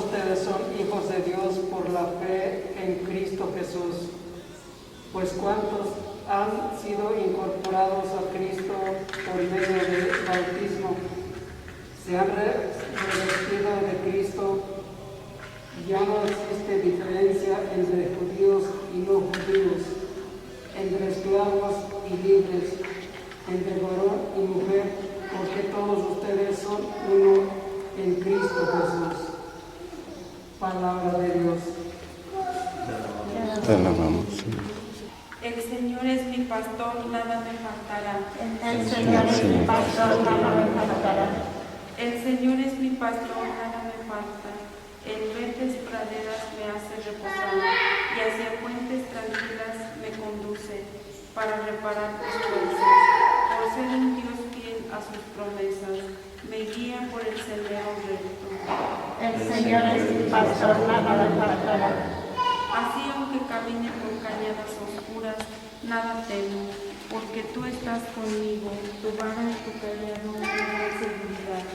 ustedes son hijos de Dios por la fe en Cristo Jesús. Pues cuantos han sido incorporados a Cristo por medio del bautismo, se han revestido de Cristo. Ya no existe diferencia entre judíos y no judíos, entre esclavos y libres, entre varón y mujer, porque todos ustedes son uno en Cristo Jesús. Palabra de Dios. Te alabamos. El Señor es mi pastor, nada me faltará. El Señor es mi pastor, nada me faltará. El Señor es mi pastor, nada me falta. En verdes praderas me hace reposar y hacia fuentes tranquilas me conduce para reparar mis fuerzas. Por ser un Dios fiel a sus promesas, me guía por el sendero recto. El Señor es mi pastor, nada me faltará. Así aunque camine por cañadas oscuras, nada temo, porque tú estás conmigo, tu vara y tu callado me dan seguridad.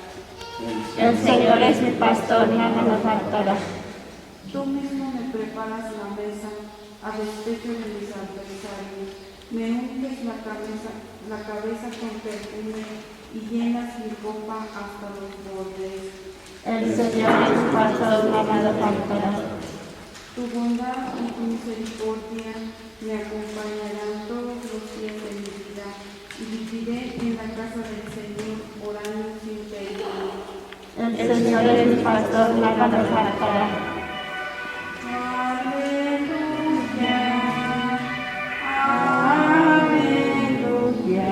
El Señor es mi pastor, nada me faltará. Tú mismo me preparas la mesa a despecho de mis adversarios. Me unges la cabeza con perfume y llenas mi copa hasta los bordes. El Señor es mi pastor, nada me faltará. Tu bondad y tu misericordia me acompañarán todos los días de mi vida y viviré en la casa del Señor por años sin fin. El Señor es mi pastor, nada me faltará. Aleluya, Aleluya,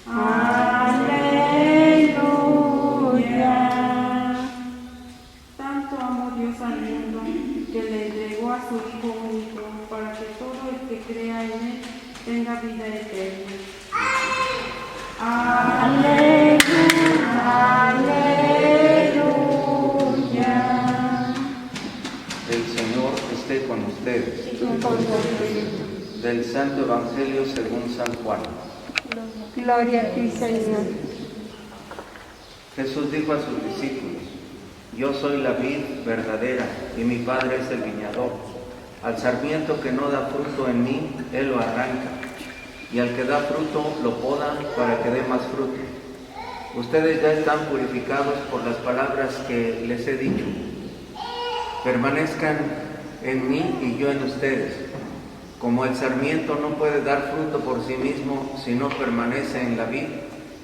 aleluya. tanto amó Dios al mundo que le entregó a su Hijo único para que todo el que crea en él tenga vida eterna. Aleluya, aleluya. El Señor esté con ustedes. Y con tu espíritu. Del Santo Evangelio según San Juan. Gloria a ti, Señor. Jesús dijo a sus discípulos: Yo soy la vid verdadera y mi Padre es el viñador. Al sarmiento que no da fruto en mí, Él lo arranca, y al que da fruto lo poda para que dé más fruto. Ustedes ya están purificados por las palabras que les he dicho. Permanezcan en mí y yo en ustedes. Como el sarmiento no puede dar fruto por sí mismo si no permanece en la vid,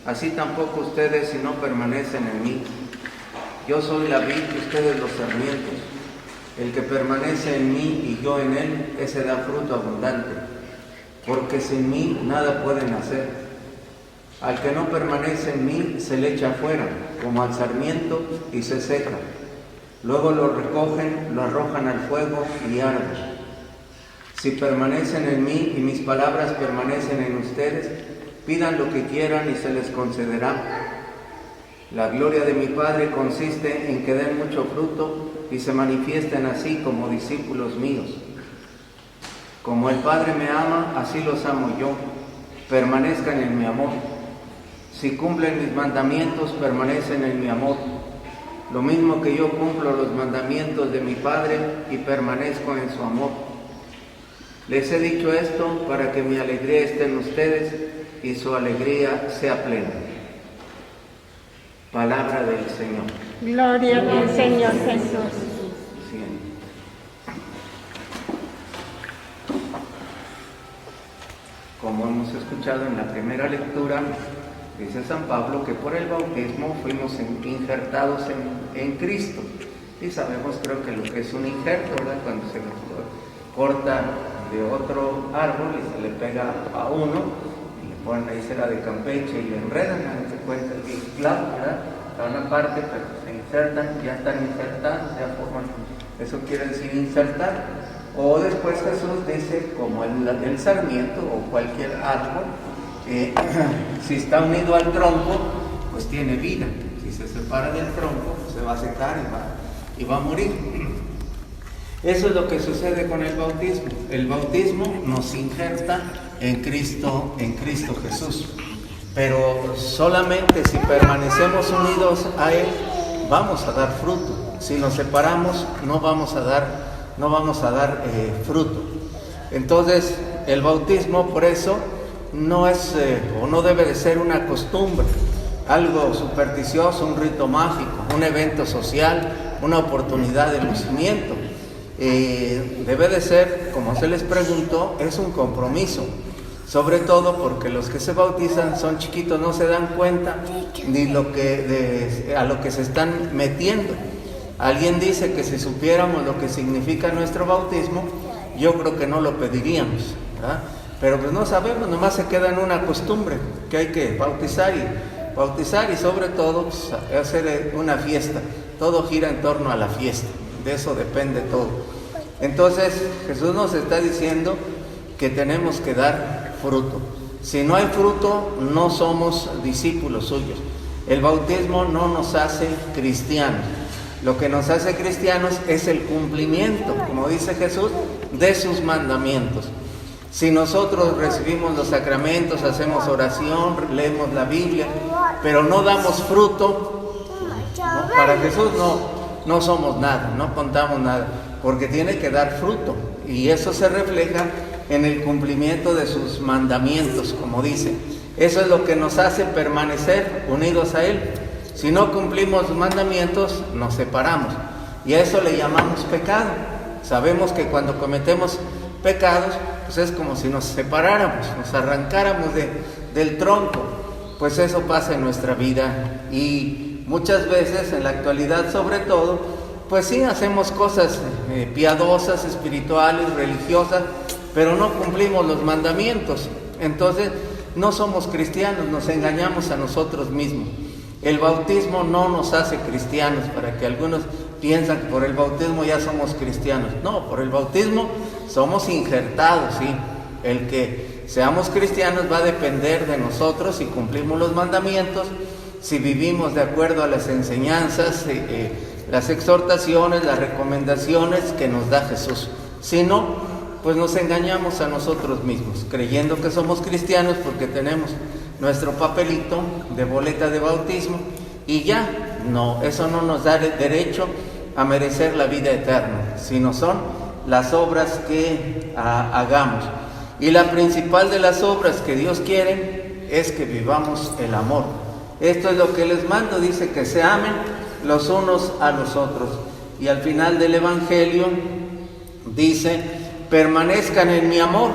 así tampoco ustedes si no permanecen en mí. Yo soy la vid y ustedes los sarmientos. El que permanece en mí y yo en él, ese da fruto abundante, porque sin mí nada pueden hacer. Al que no permanece en mí se le echa afuera, como al sarmiento, y se seca. Luego lo recogen, lo arrojan al fuego y arde. Si permanecen en mí y mis palabras permanecen en ustedes, pidan lo que quieran y se les concederá. La gloria de mi Padre consiste en que den mucho fruto y se manifiesten así como discípulos míos. Como el Padre me ama, así los amo yo. Permanezcan en mi amor. Si cumplen mis mandamientos, permanecen en mi amor. Lo mismo que yo cumplo los mandamientos de mi Padre y permanezco en su amor. Les he dicho esto para que mi alegría esté en ustedes y su alegría sea plena. Palabra del Señor. Gloria al Señor Jesús. Como hemos escuchado en la primera lectura, dice San Pablo que por el bautismo fuimos injertados en Cristo. Y sabemos, creo que lo que es un injerto, ¿verdad? Cuando se corta de otro árbol y se le pega a uno, y le ponen ahí cera de Campeche y le enredan, no se cuenta el clavo, ¿verdad? A una parte, pero se insertan, ya están insertados, ya forman, eso quiere decir insertar. O después Jesús dice, como el sarmiento o cualquier árbol, si está unido al tronco, pues tiene vida. Si se separa del tronco, pues se va a secar y va a morir. Eso es lo que sucede con el bautismo. El bautismo nos injerta en Cristo Jesús. Pero solamente si permanecemos unidos a Él, vamos a dar fruto. si nos separamos, no vamos a dar fruto. Entonces, el bautismo, por eso, no es o no debe de ser una costumbre, algo supersticioso, un rito mágico, un evento social, una oportunidad de lucimiento. Debe de ser, como se les preguntó, es un compromiso, sobre todo porque los que se bautizan son chiquitos, no se dan cuenta ni a lo que se están metiendo. Alguien dice que si supiéramos lo que significa nuestro bautismo, yo creo que no lo pediríamos, ¿verdad? Pero pues no sabemos, nomás se queda en una costumbre que hay que bautizar y sobre todo pues, hacer una fiesta. Todo gira en torno a la fiesta, de eso depende todo. Entonces Jesús nos está diciendo que tenemos que dar fruto. Si no hay fruto, no somos discípulos suyos. El bautismo no nos hace cristianos. Lo que nos hace cristianos es el cumplimiento, como dice Jesús, de sus mandamientos. Si nosotros recibimos los sacramentos, hacemos oración, leemos la Biblia, pero no damos fruto, ¿no? Para Jesús no somos nada, no contamos nada, porque tiene que dar fruto. Y eso se refleja en el cumplimiento de sus mandamientos, como dice. Eso es lo que nos hace permanecer unidos a Él. Si no cumplimos sus mandamientos, nos separamos. Y a eso le llamamos pecado. Sabemos que cuando cometemos pecados, pues es como si nos separáramos, nos arrancáramos del tronco. Pues eso pasa en nuestra vida. Y muchas veces, en la actualidad sobre todo, pues sí hacemos cosas piadosas, espirituales, religiosas, pero no cumplimos los mandamientos. Entonces, no somos cristianos, nos engañamos a nosotros mismos. El bautismo no nos hace cristianos, para que algunos piensan que por el bautismo ya somos cristianos. No, por el bautismo somos injertados, ¿sí? El que seamos cristianos va a depender de nosotros si cumplimos los mandamientos, si vivimos de acuerdo a las enseñanzas, las exhortaciones, las recomendaciones que nos da Jesús. Si no, pues nos engañamos a nosotros mismos, creyendo que somos cristianos porque tenemos nuestro papelito de boleta de bautismo y ya. No, eso no nos da derecho a merecer la vida eterna, sino son las obras que hagamos. Y la principal de las obras que Dios quiere es que vivamos el amor. Esto es lo que les mando, dice que se amen los unos a los otros. Y al final del Evangelio dice: permanezcan en mi amor.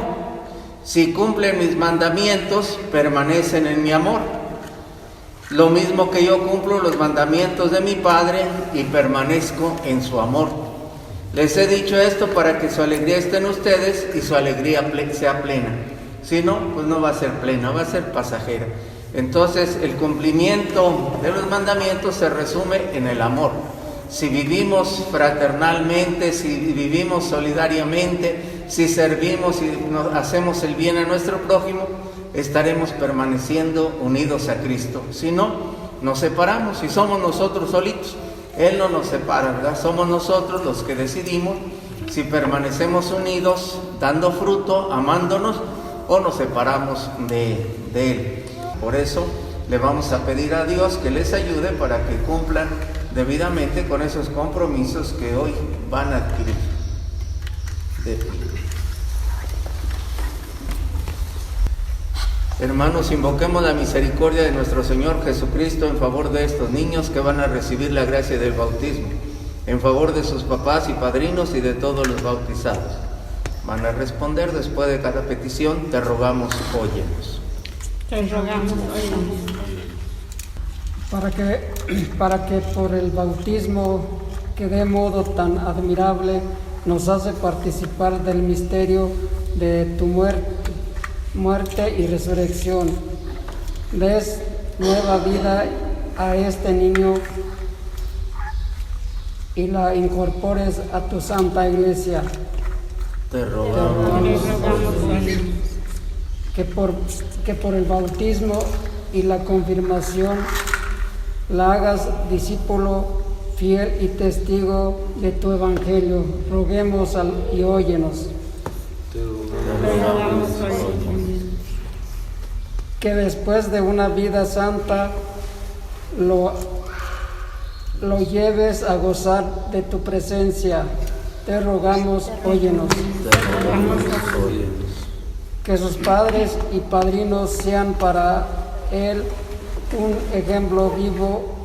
Si cumplen mis mandamientos, permanecen en mi amor. Lo mismo que yo cumplo los mandamientos de mi Padre y permanezco en su amor. Les he dicho esto para que su alegría esté en ustedes y su alegría sea plena. Si no, pues no va a ser plena, va a ser pasajera. Entonces, el cumplimiento de los mandamientos se resume en el amor. Si vivimos fraternalmente, si vivimos solidariamente, si servimos y hacemos el bien a nuestro prójimo, estaremos permaneciendo unidos a Cristo. Si no, nos separamos y somos nosotros solitos. Él no nos separa, ¿verdad? Somos nosotros los que decidimos si permanecemos unidos, dando fruto, amándonos, o nos separamos de Él. Por eso le vamos a pedir a Dios que les ayude para que cumplan debidamente con esos compromisos que hoy van a adquirir. Hermanos, invoquemos la misericordia de nuestro Señor Jesucristo en favor de estos niños que van a recibir la gracia del bautismo, en favor de sus papás y padrinos y de todos los bautizados. Van a responder después de cada petición: te rogamos, óyenos. Te rogamos, óyenos. Para que por el bautismo, que de modo tan admirable nos hace participar del misterio de tu muerte y resurrección, des nueva vida a este niño y la incorpores a tu santa iglesia. Te rogamos, que por el bautismo y la confirmación la hagas discípulo fiel y testigo de tu evangelio. Roguemos y óyenos. Que después de una vida santa lo lo lleves a gozar de tu presencia. Te rogamos, óyenos. Que sus padres y padrinos sean para él un ejemplo vivo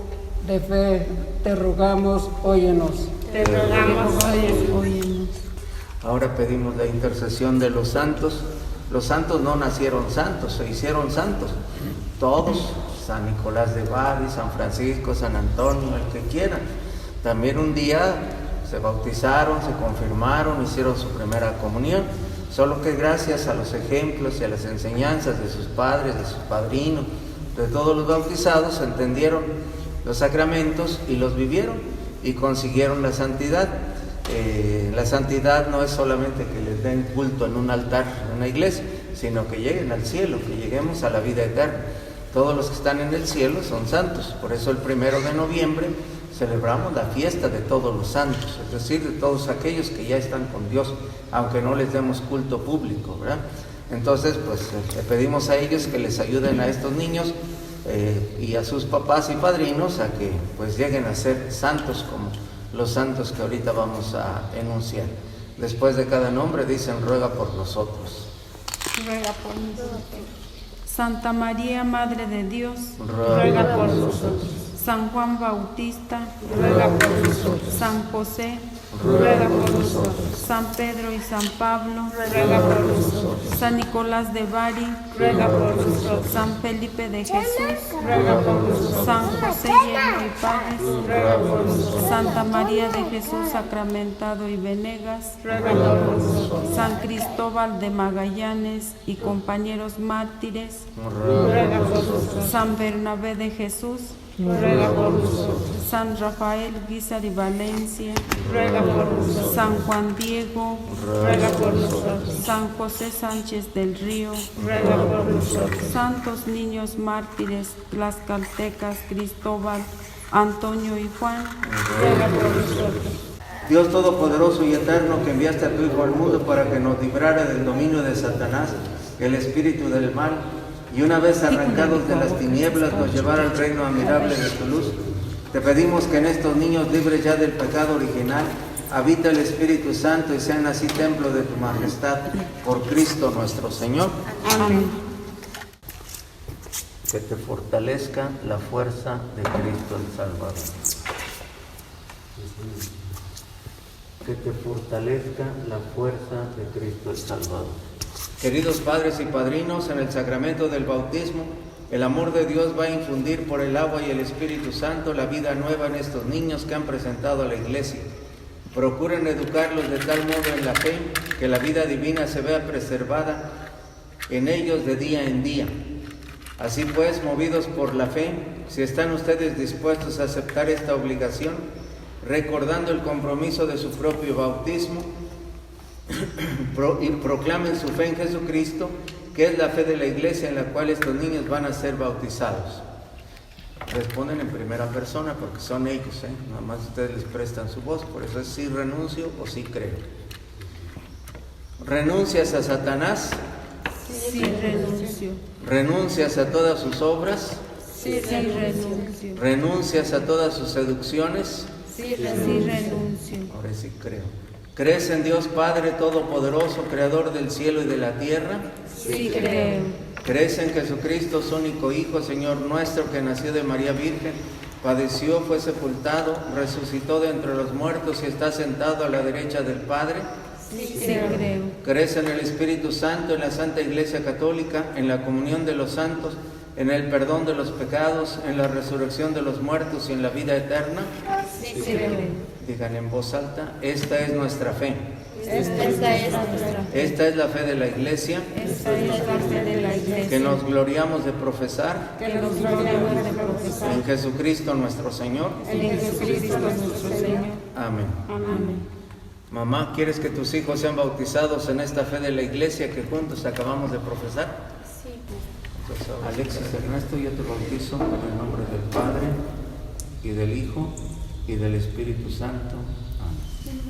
de fe. Te rogamos, óyenos. Te rogamos, óyenos. Ahora pedimos la intercesión de los santos. Los santos no nacieron santos, se hicieron santos. Todos, San Nicolás de Bari, San Francisco, San Antonio, el que quieran. También un día se bautizaron, se confirmaron, hicieron su primera comunión. Solo que gracias a los ejemplos y a las enseñanzas de sus padres, de sus padrinos, de todos los bautizados, entendieron los sacramentos y los vivieron y consiguieron la santidad. La santidad no es solamente que les den culto en un altar, en una iglesia, sino que lleguen al cielo, que lleguemos a la vida eterna. Todos los que están en el cielo son santos. Por eso el 1 de noviembre celebramos la fiesta de todos los santos, es decir, de todos aquellos que ya están con Dios, aunque no les demos culto público, ¿verdad? Entonces, pues le pedimos a ellos que les ayuden a estos niños y a sus papás y padrinos a que pues lleguen a ser santos como los santos que ahorita vamos a enunciar. Después de cada nombre dicen: ruega por nosotros. Ruega por nosotros. Santa María, Madre de Dios, Ruega por nosotros. San Juan Bautista, Ruega por nosotros. San José, Ruega por nosotros. San Pedro y San Pablo, Ruega por nosotros. San Nicolás de Bari, Ruega por nosotros. San Felipe de Jesús, Ruega por nosotros. San José Lleno y Páez, Ruega por nosotros. Santa María de Jesús Sacramentado y Venegas, Ruega por nosotros. San Cristóbal de Magallanes y compañeros mártires, Ruega por nosotros. San Bernabé de Jesús, Ruega por nosotros. San Rafael Guízar y Valencia, Ruega por nosotros. San Juan Diego, Ruega por nosotros. San José Sánchez del Río, Ruega por nosotros. santos niños mártires tlaxcaltecas Cristóbal, Antonio y Juan, Ruega por nosotros. Dios Todopoderoso y Eterno, que enviaste a tu Hijo al mundo para que nos librara del dominio de Satanás, el espíritu del mal, y una vez arrancados de las tinieblas nos llevara al reino admirable de tu luz. Te pedimos que en estos niños, libres ya del pecado original, habita el Espíritu Santo y sean así templo de tu majestad, por Cristo nuestro Señor. Amén. Que te fortalezca la fuerza de Cristo el Salvador. Que te fortalezca la fuerza de Cristo el Salvador. Queridos padres y padrinos, en el sacramento del bautismo, el amor de Dios va a infundir por el agua y el Espíritu Santo la vida nueva en estos niños que han presentado a la Iglesia. Procuren educarlos de tal modo en la fe que la vida divina se vea preservada en ellos de día en día. Así pues, movidos por la fe, si están ustedes dispuestos a aceptar esta obligación, recordando el compromiso de su propio bautismo, y proclamen su fe en Jesucristo, que es la fe de la Iglesia en la cual estos niños van a ser bautizados. Responden en primera persona porque son ellos, nada más ustedes les prestan su voz, por eso es sí renuncio o sí creo. ¿Renuncias a Satanás? Sí, renuncio. ¿Renuncias a todas sus obras? Sí, renuncio. ¿Renuncias a todas sus seducciones? Sí, renuncio. Ahora sí creo. ¿Crees en Dios Padre Todopoderoso, Creador del cielo y de la tierra? Sí, creo. ¿Crees en Jesucristo, su único Hijo, Señor nuestro, que nació de María Virgen, padeció, fue sepultado, resucitó de entre los muertos y está sentado a la derecha del Padre? Sí, creo. ¿Crees en el Espíritu Santo, en la Santa Iglesia Católica, en la comunión de los santos, en el perdón de los pecados, en la resurrección de los muertos y en la vida eterna? Sí, creo. Digan en voz alta: esta es nuestra fe. Esta es nuestra fe. Esta es la fe de la Iglesia, Esta es la fe de la Iglesia, que nos gloriamos de profesar que nos gloriamos de profesar en Jesucristo nuestro Señor. en Jesucristo nuestro Señor. Amén. Amén. Mamá, ¿quieres que tus hijos sean bautizados en esta fe de la Iglesia que juntos acabamos de profesar? Sí. Entonces, Alexis Ernesto, yo te bautizo en el nombre del Padre, y del Hijo, y del Espíritu Santo. Amén.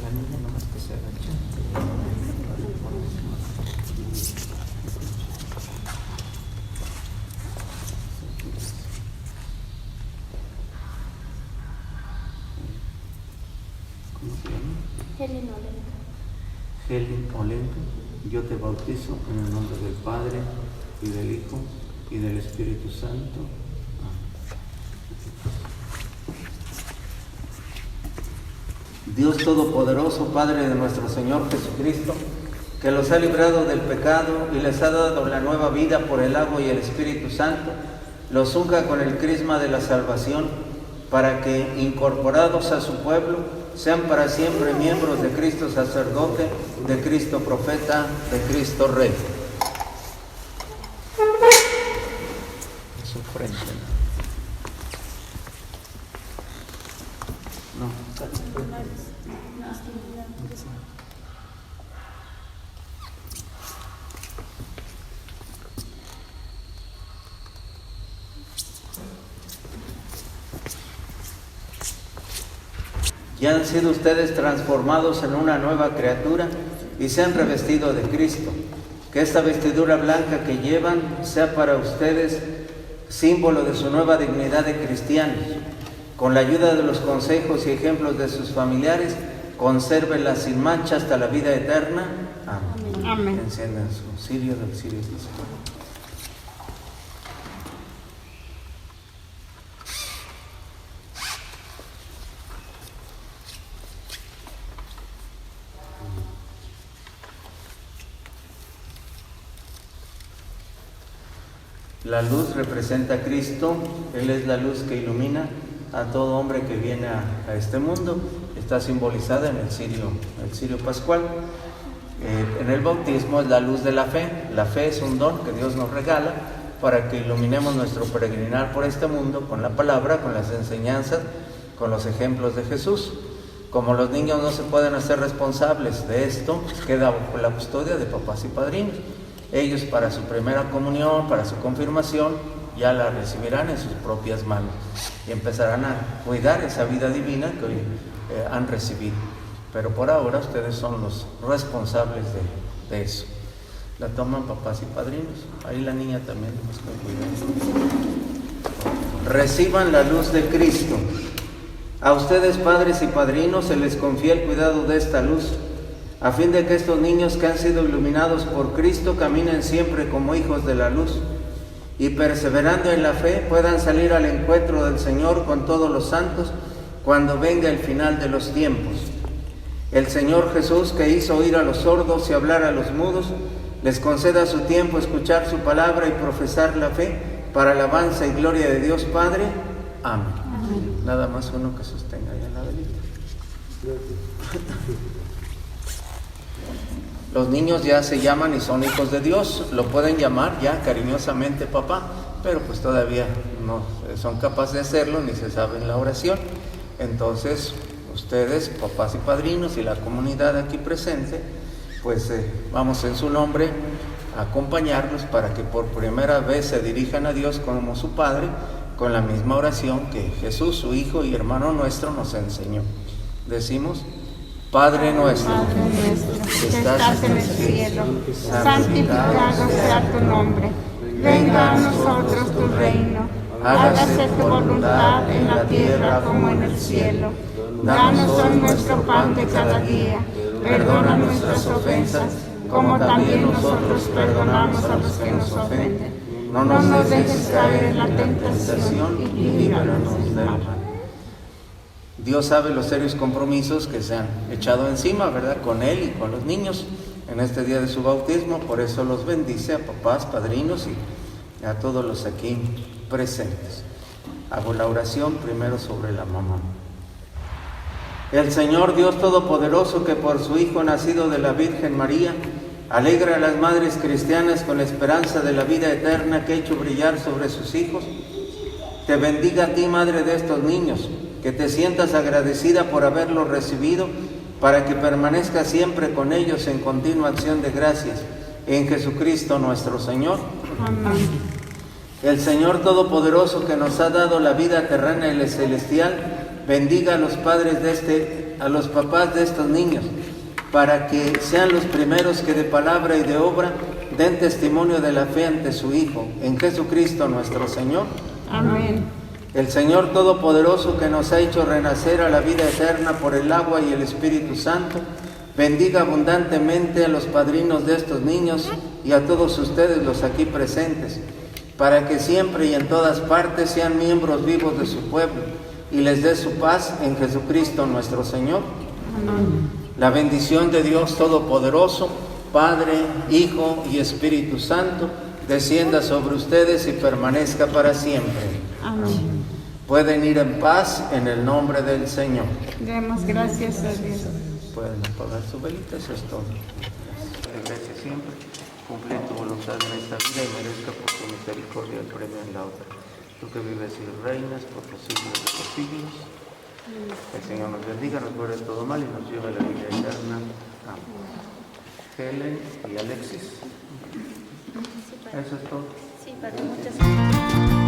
La niña nomás que se agacha. Helen Olento, yo te bautizo en el nombre del Padre, y del Hijo, y del Espíritu Santo. Dios Todopoderoso, Padre de nuestro Señor Jesucristo, que los ha librado del pecado y les ha dado la nueva vida por el agua y el Espíritu Santo, los unja con el crisma de la salvación, para que, incorporados a su pueblo, sean para siempre miembros de Cristo sacerdote, de Cristo profeta, de Cristo rey. Su frente. No. Ya han sido ustedes transformados en una nueva criatura y se han revestido de Cristo. Que esta vestidura blanca que llevan sea para ustedes símbolo de su nueva dignidad de cristianos. Con la ayuda de los consejos y ejemplos de sus familiares, consérvenla sin mancha hasta la vida eterna. Amén. Amén. Enciendan su cirio del cirio episcopal. La luz representa a Cristo. Él es la luz que ilumina a todo hombre que viene a este mundo. Está simbolizada en el cirio pascual. En el bautismo es la luz de la fe. La fe es un don que Dios nos regala para que iluminemos nuestro peregrinar por este mundo con la palabra, con las enseñanzas, con los ejemplos de Jesús. Como los niños no se pueden hacer responsables de esto, queda bajo la custodia de papás y padrinos. Ellos, para su primera comunión, para su confirmación, ya la recibirán en sus propias manos y empezarán a cuidar esa vida divina que hoy han recibido. Pero por ahora ustedes son los responsables de eso. La toman papás y padrinos. Ahí la niña también nos puede cuidar. Reciban la luz de Cristo. A ustedes, padres y padrinos, se les confía el cuidado de esta luz, a fin de que estos niños que han sido iluminados por Cristo caminen siempre como hijos de la luz y, perseverando en la fe, puedan salir al encuentro del Señor con todos los santos cuando venga el final de los tiempos. El Señor Jesús, que hizo oír a los sordos y hablar a los mudos, les conceda a su tiempo escuchar su palabra y profesar la fe para alabanza y gloria de Dios Padre. Amén. Amén. Nada más uno que sostenga ya la velita. Los niños ya se llaman y son hijos de Dios. Lo pueden llamar ya cariñosamente papá, pero pues todavía no son capaces de hacerlo ni se saben la oración. Entonces ustedes, papás y padrinos, y la comunidad aquí presente, pues vamos en su nombre a acompañarlos para que por primera vez se dirijan a Dios como su Padre, con la misma oración que Jesús, su Hijo y hermano nuestro, nos enseñó. Decimos: Padre nuestro, que estás en el cielo, santificado sea tu nombre. Venga a nosotros tu reino. Hágase tu voluntad en la tierra como en el cielo. Danos hoy nuestro pan de cada día. Perdona nuestras ofensas, como también nosotros perdonamos a los que nos ofenden. No nos dejes caer en la tentación y líbranos del mal. Dios sabe los serios compromisos que se han echado encima, ¿verdad?, con Él y con los niños en este día de su bautismo. Por eso los bendice a papás, padrinos y a todos los aquí presentes. Hago la oración primero sobre la mamá. El Señor Dios Todopoderoso, que por su Hijo nacido de la Virgen María, alegra a las madres cristianas con la esperanza de la vida eterna que ha hecho brillar sobre sus hijos, te bendiga a ti, madre de estos niños, que te sientas agradecida por haberlos recibido, para que permanezcas siempre con ellos en continua acción de gracias, en Jesucristo nuestro Señor. Amén. El Señor Todopoderoso, que nos ha dado la vida terrena y celestial, bendiga a los padres a los papás de estos niños, para que sean los primeros que de palabra y de obra den testimonio de la fe ante su Hijo, en Jesucristo nuestro Señor. Amén. El Señor Todopoderoso, que nos ha hecho renacer a la vida eterna por el agua y el Espíritu Santo, bendiga abundantemente a los padrinos de estos niños y a todos ustedes los aquí presentes, para que siempre y en todas partes sean miembros vivos de su pueblo, y les dé su paz en Jesucristo nuestro Señor. Amén. La bendición de Dios Todopoderoso, Padre, Hijo y Espíritu Santo, descienda sobre ustedes y permanezca para siempre. Amén. Pueden ir en paz en el nombre del Señor. Demos gracias a Dios. Pueden apagar su velita, eso es todo. Gracias siempre. Cumplir tu voluntad en esta vida y merezca por tu misericordia el premio en la otra. Tú que vives y reinas por los siglos de los siglos. El Señor nos bendiga, nos guarde todo mal y nos lleve a la vida eterna. Amén. Helen y Alexis. Eso es todo. Sí, Padre, muchas gracias.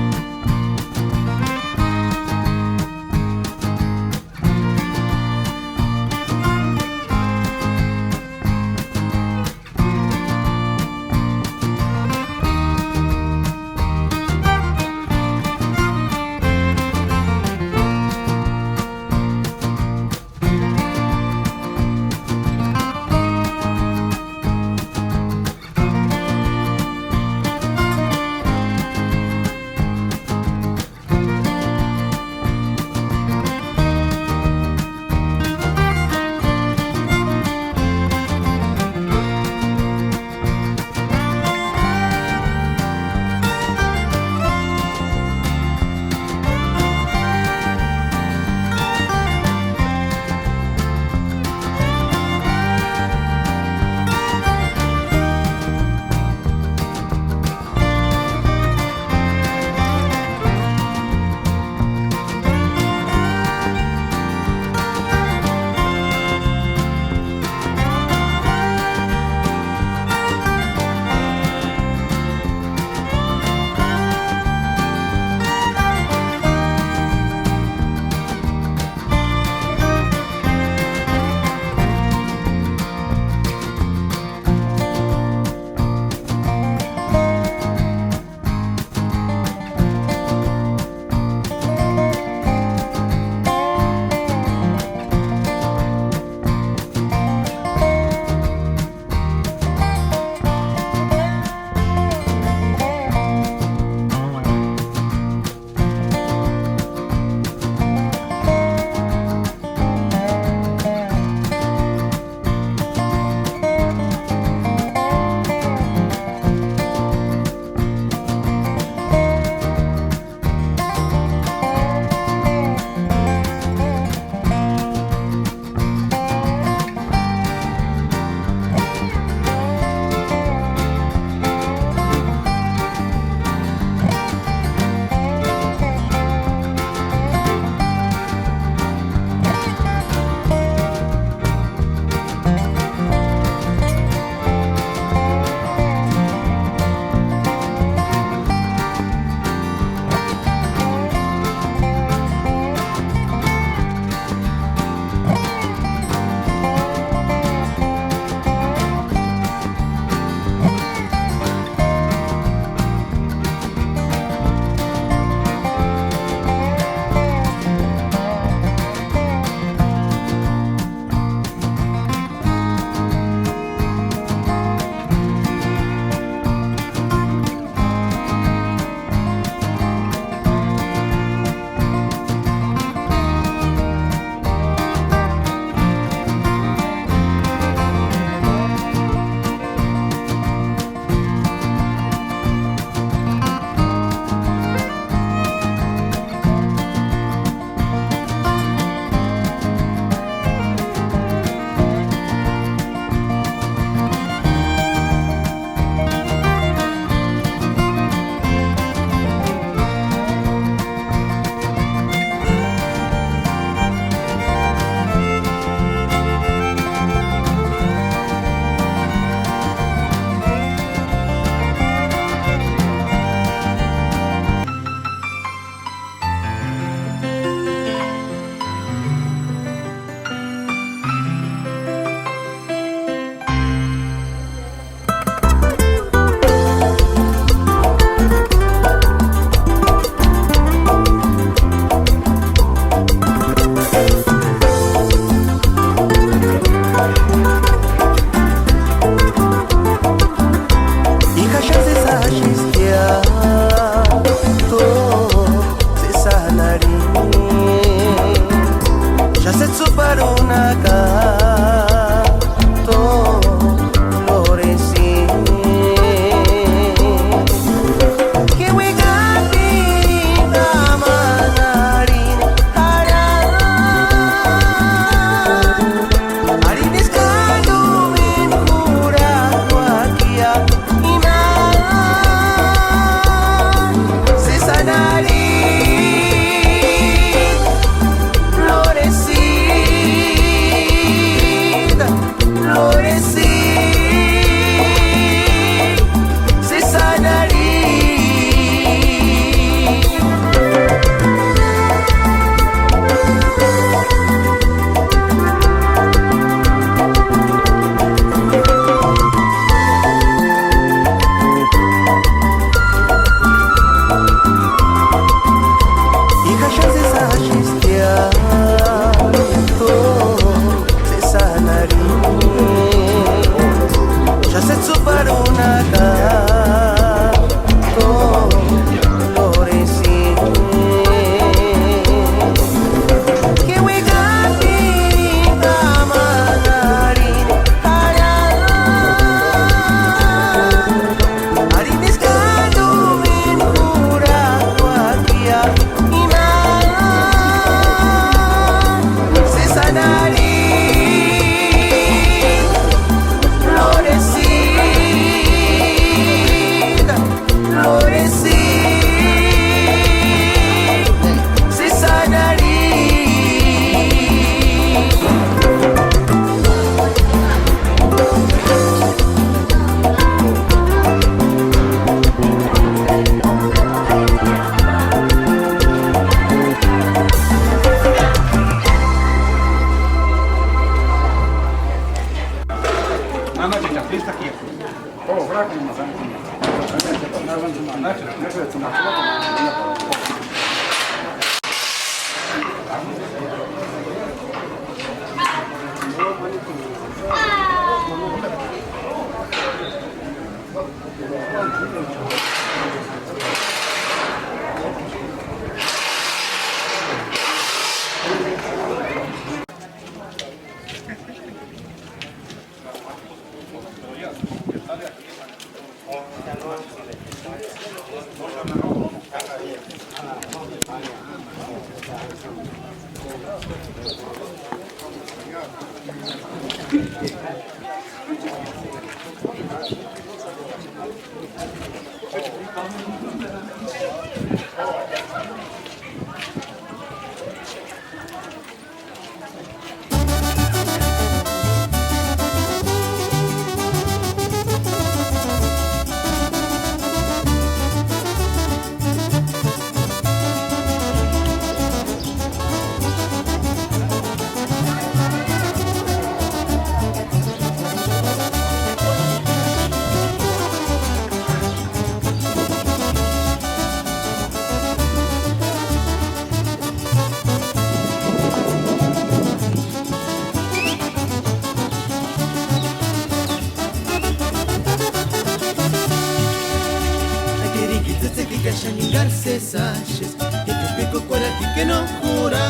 Sashes, y que pico cuara que no jura,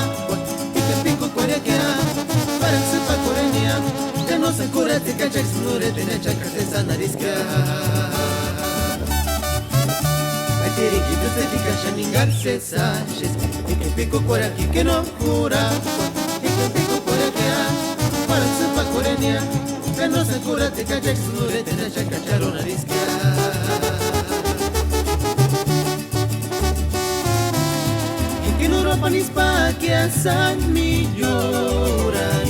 y que pico cuara que para el sepa corenia, que no se cura te cacha explore te necha que se narizca. Ay tiriquito se pica shaningarse sashes, y que pico cuara que no jura, y que pico cuara que para el sepa corenia, que no se cura te cacha explore te necha cacharo narizca. Panispa que asan mi lloran,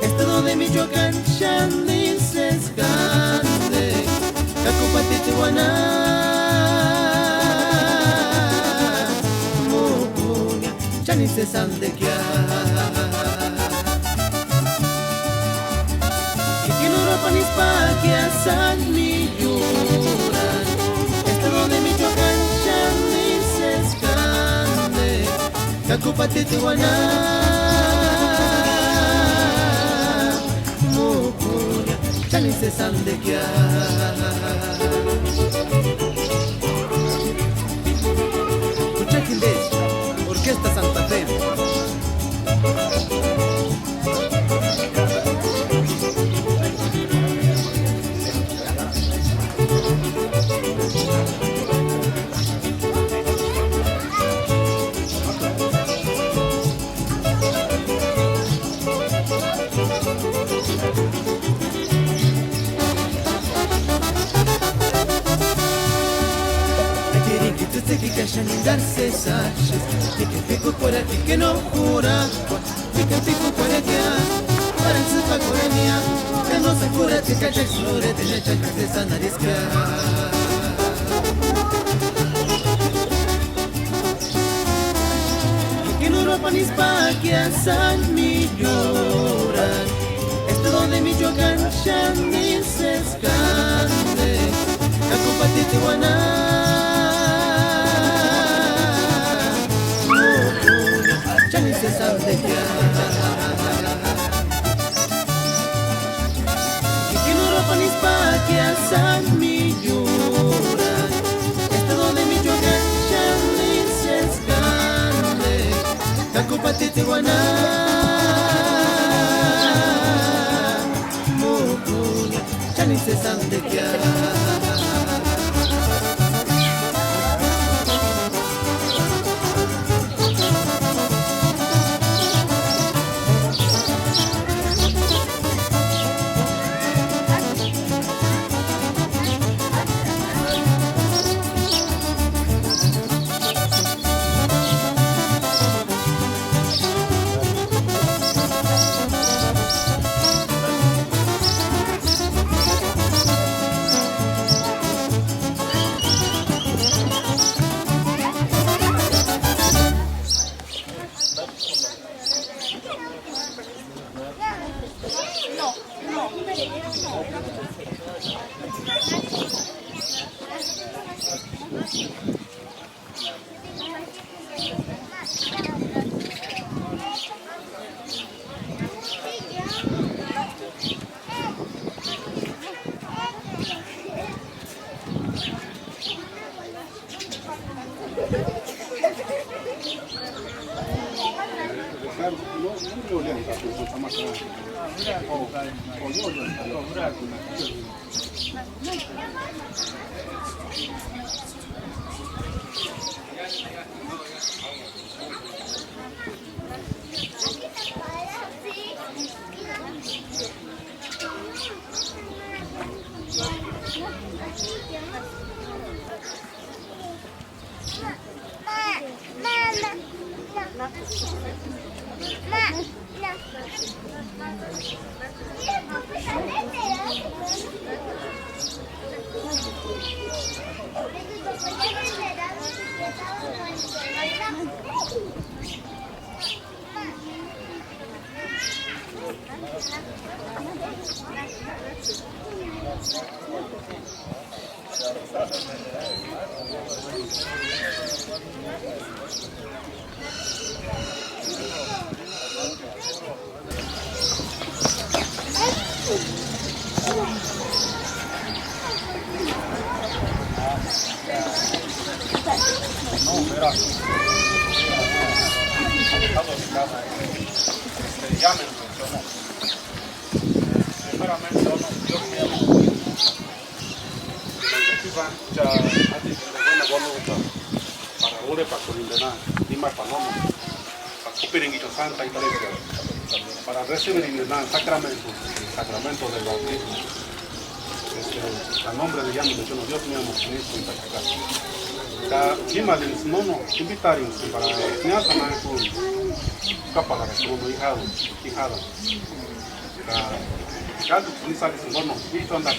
estado de Michoacán, Chandis grande, Cacopati Tijuana, Mucuña, Chandis Sandequia. Y que no Panispa que asan mi lloran, estado de Michoacán, Chandis grande, Cacopati Tijuana, Mucuña, Chandis Sandequia. Cuchaquindés, Orquesta Santa Fe. Shaningarse sashes, y que pico por aquí que no jura, y que pico por aquí para el sepa corenia, que no se cura te cacha explore te necha que se narizca. Y que no ropa ni spa que asan mi lloran, estado de Michoacán, Chandis grande, Cacopati Tijuana. Se sabe ya. Y que no ropa ni spa que asan mi llora, estado de Michoacán, Chandis grande, Cacopati Tijuana, Mucuña, Chandis Sandequia. para recibir el sacramento del bautismo. A nombre de Llano de Dios mío, Cristo y Tachacá. Kimalin, no, invitarin para Nyasa Nankun, Kapala, como hijado. Cada ni sale su bono, esto anda.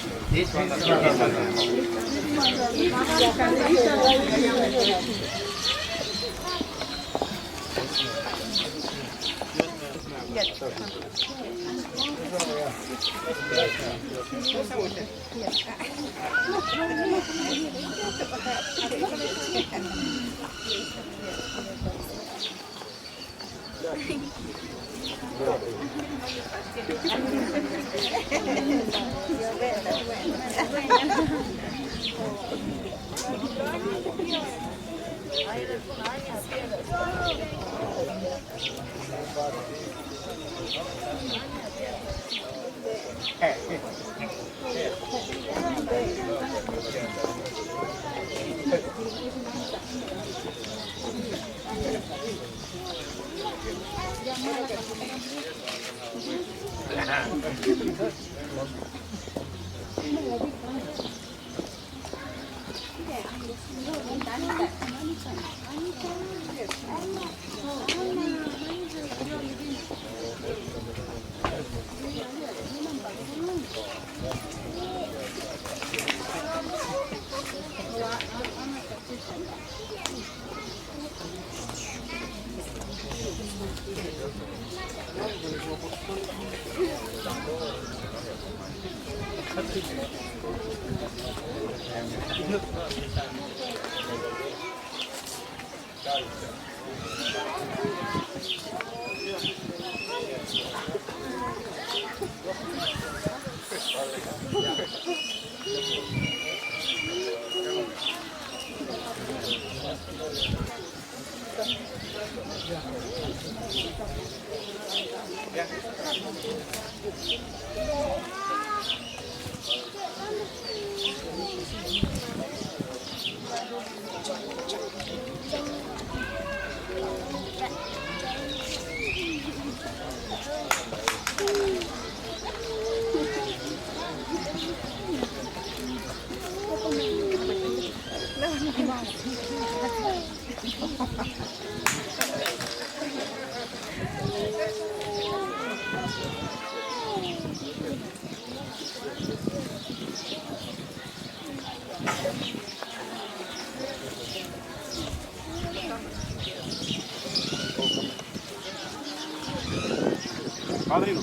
Padrino,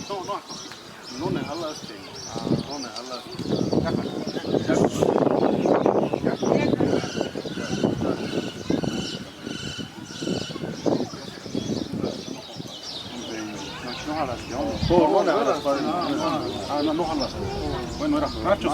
no me hablas no hablas. Bueno, era Nacho.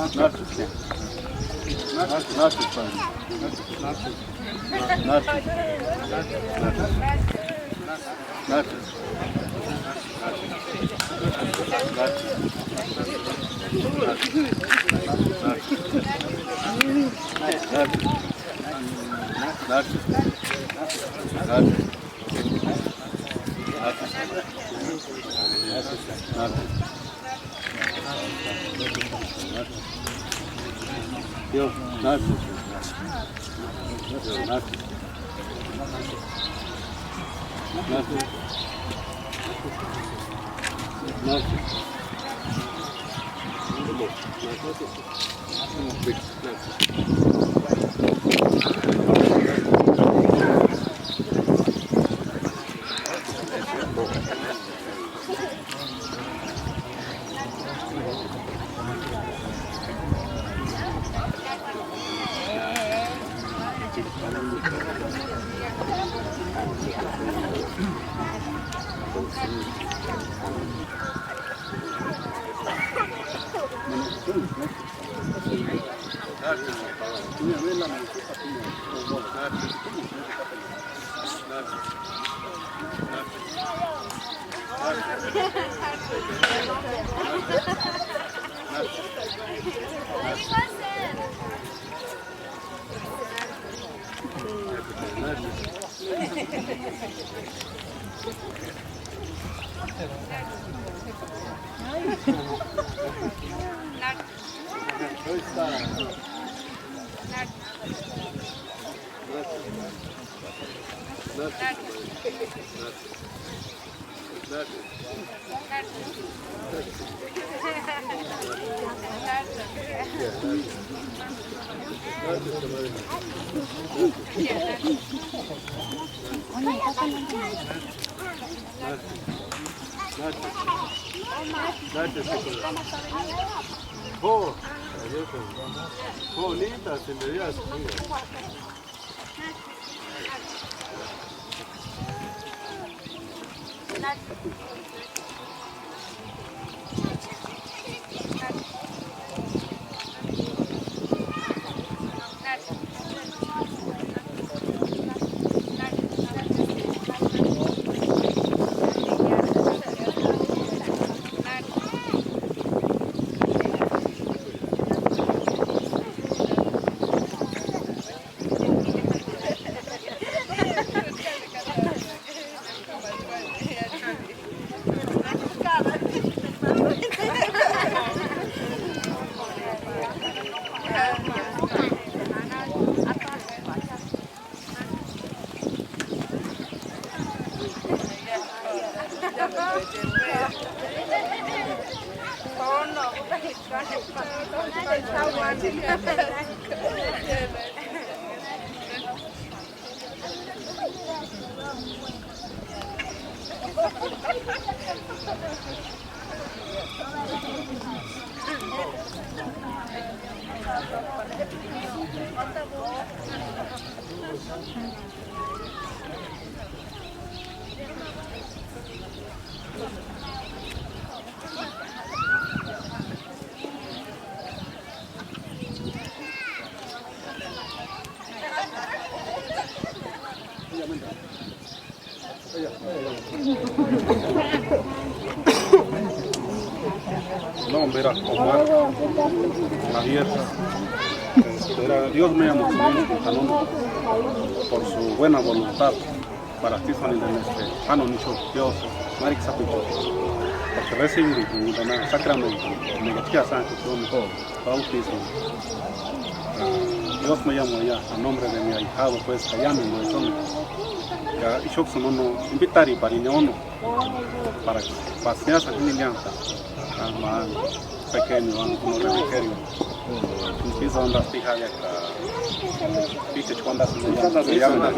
Bonita, se me dio así. No, mira, Omar, Javier, Dios me llama por su buena voluntad para Tiffany de nuestro Hanonicho, Dios, Marik Sapicho, porque recibir un sacramento, negativa Sánchez, bautismo. Dios me llama ya a nombre de mi ahijado, pues, Cayame, no son. Y yo no invitar y para niño para pasear a mi alianza, a pequeño, a un religioso. Quizás andas fija ya que dice cuando se llama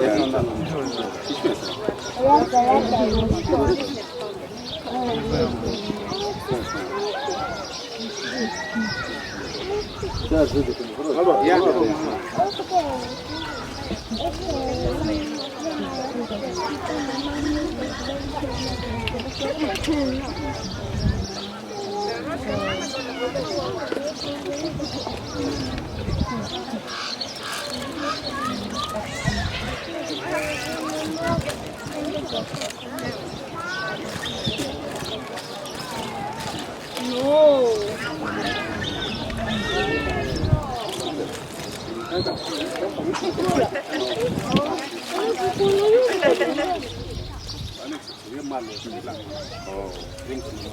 malo, bilang. Oh, ringko na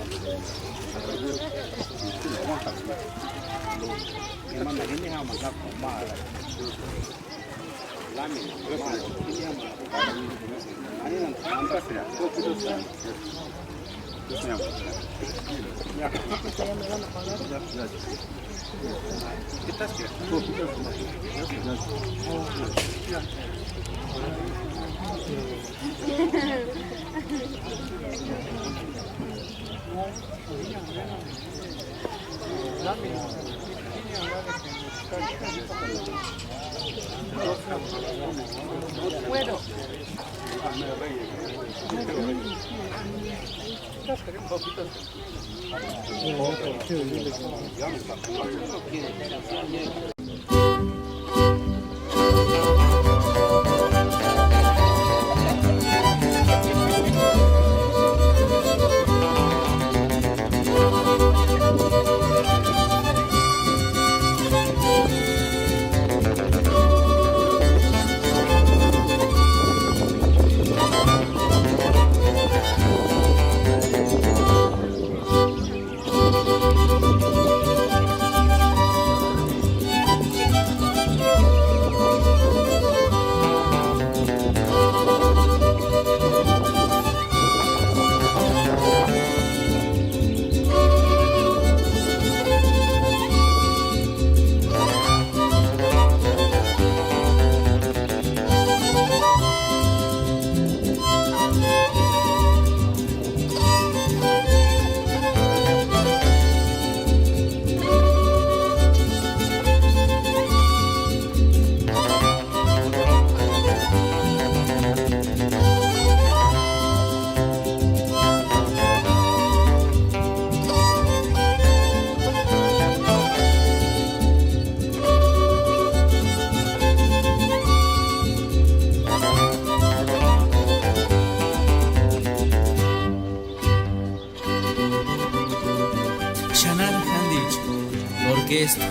orquesta.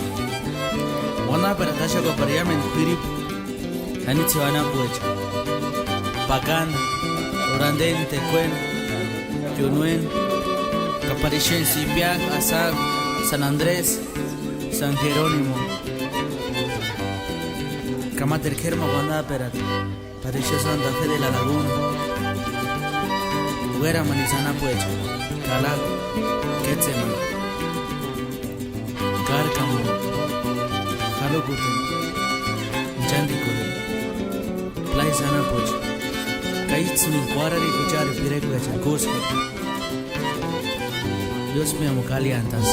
Wana para tasha ko pariyamen pirip. Hani tsiwana puecha. Pacan, orandente cuen, yunuen, caparishen Sipiac, Asar, San Andrés, San Jerónimo. Camater Kerma Wanda Perat, Parisha Santa Fe de la Laguna. Huera Manizana Puecha, Calac, Quetzeman, Cárcamo, Jalocuten, Chandicule, Plaisana Puecha, Kaitzmi, Cuarari, Cuchari, Pirecuecha, Cusco. Dios me amo calientas.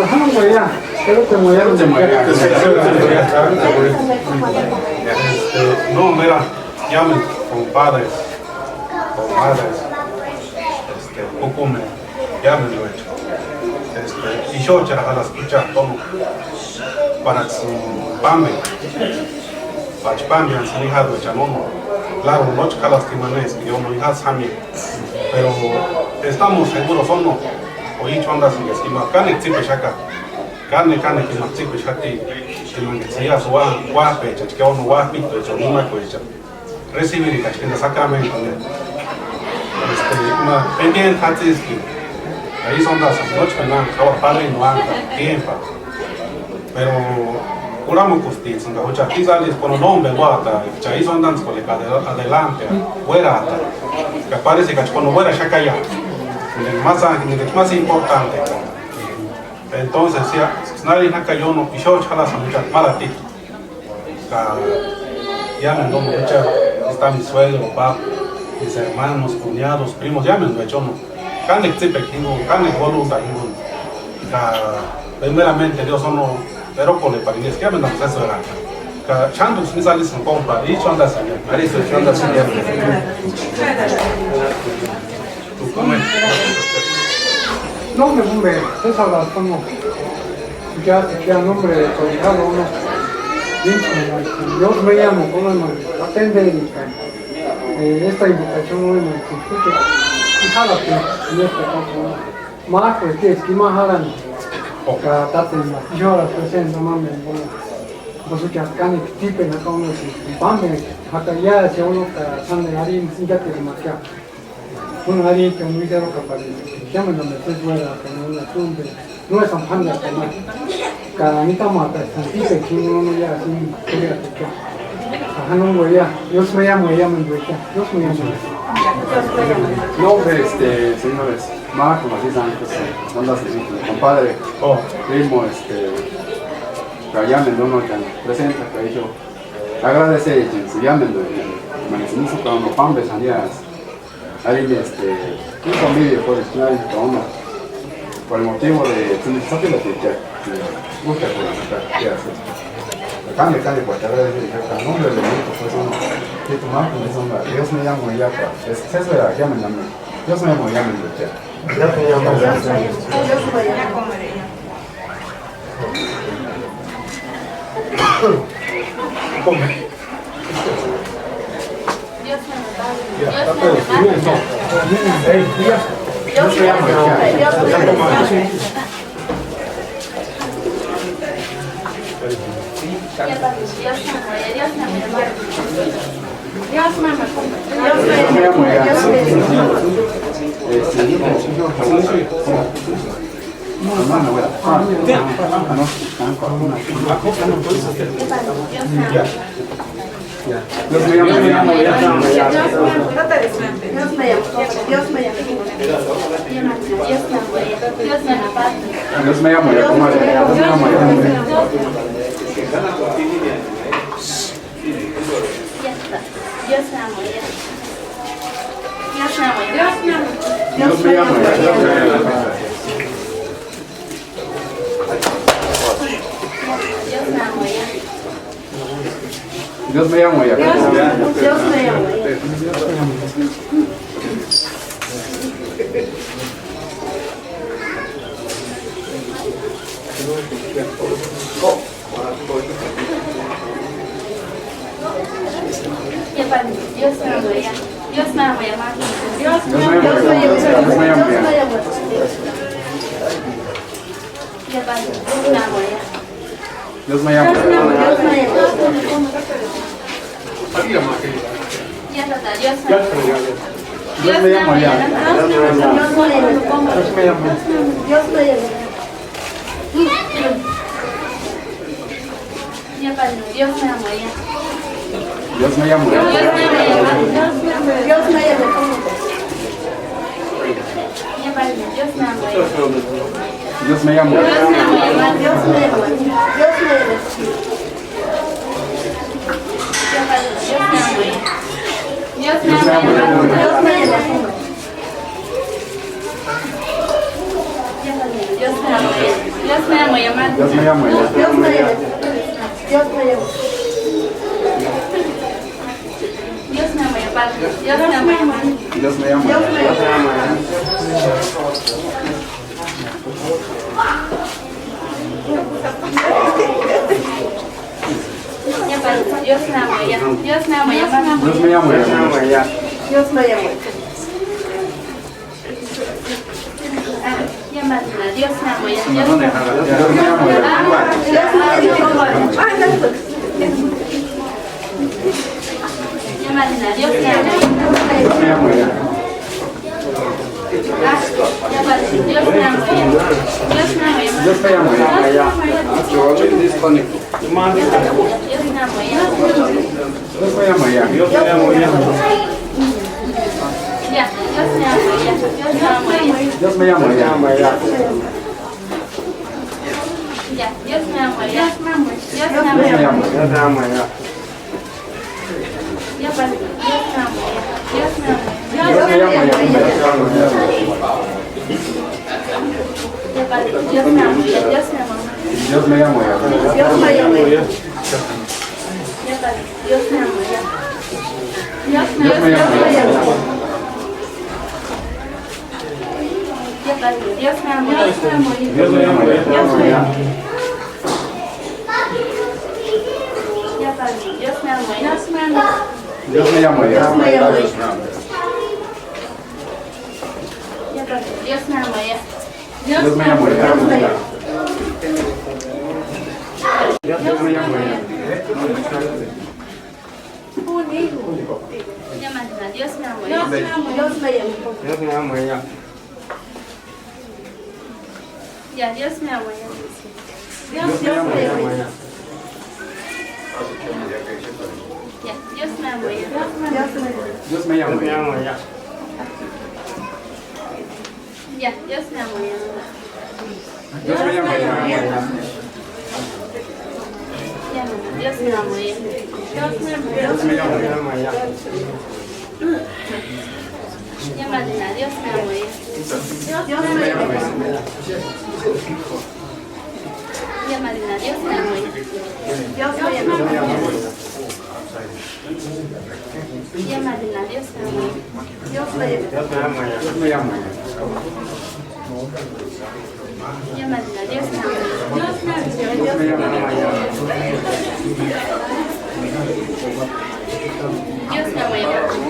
하는 거야. 그렇게 모양 No, mira, llamen con padres o madres, poco me llamen lo hecho. Y yo ya la escucha como para su pambe, para pambe han sido hijado de chanono. Claro, no chalas que manes, que yo no hijas a mí, pero estamos seguros o no. Hoy chondas en esquema, carne tipo chaca, carne que más tipo chati, que lo que sea su guape, que uno guape, que yo no me cuesta. Recibir y que sacramento. Pendiente antes que ahí son las noches que no, ahora padre no anda, tiempo. Pero curamos justicia, son las ocho quizás con un nombre guata, que ahí son danzas con adelante, fuera, que parece que cuando fuera ya calla. Más importante. Entonces, si nadie ha caído, no, y yo chalas a muchas malas ti. Ya me ando mucha, está mi suegro, papá, mis hermanos, cuñados, primos, ya me ando hecho, no. Cane que pequeño, cane voluntad, primeramente Dios no, pero con el país que ya me ando eso era. Chanto si sales en compra, y yo andas allá. Ahí se andas allá. No me hombre, esa la como ya nombre de todo uno. Yo me llamo, como atende esta invitación hoy me escuche. Y jala que en este caso, más que es que más jalan. Cada tate yo la presento mami, bueno, pues que acá ni tipo en acá uno se pambe, hasta ya se uno que sale ahí sin ya te marca. Uno ahí que muy de roca para llaman donde se fuera con una tumba, no es un pan de tomar. Cada mitad mata, tan que uno ya así quería que ajá no voy a, yo me llamo yo me llamo. Nombre, señores, Marco, así son las compadre, primo, que llamen de uno que presenta, que yo agradece, se llamen de me hizo para unos pambes, alias, ahí, un convivio por estudiar uno, por el motivo de su necesidad de que busca por la que hace. Cambia, porque a veces el nombre del grupo pues uno, que tu marco, Dios me llamo ya, eso era, llamen a mí, Dios me llamo ya, ya te llamo ya. Dios me llamo ya.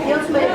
Dios me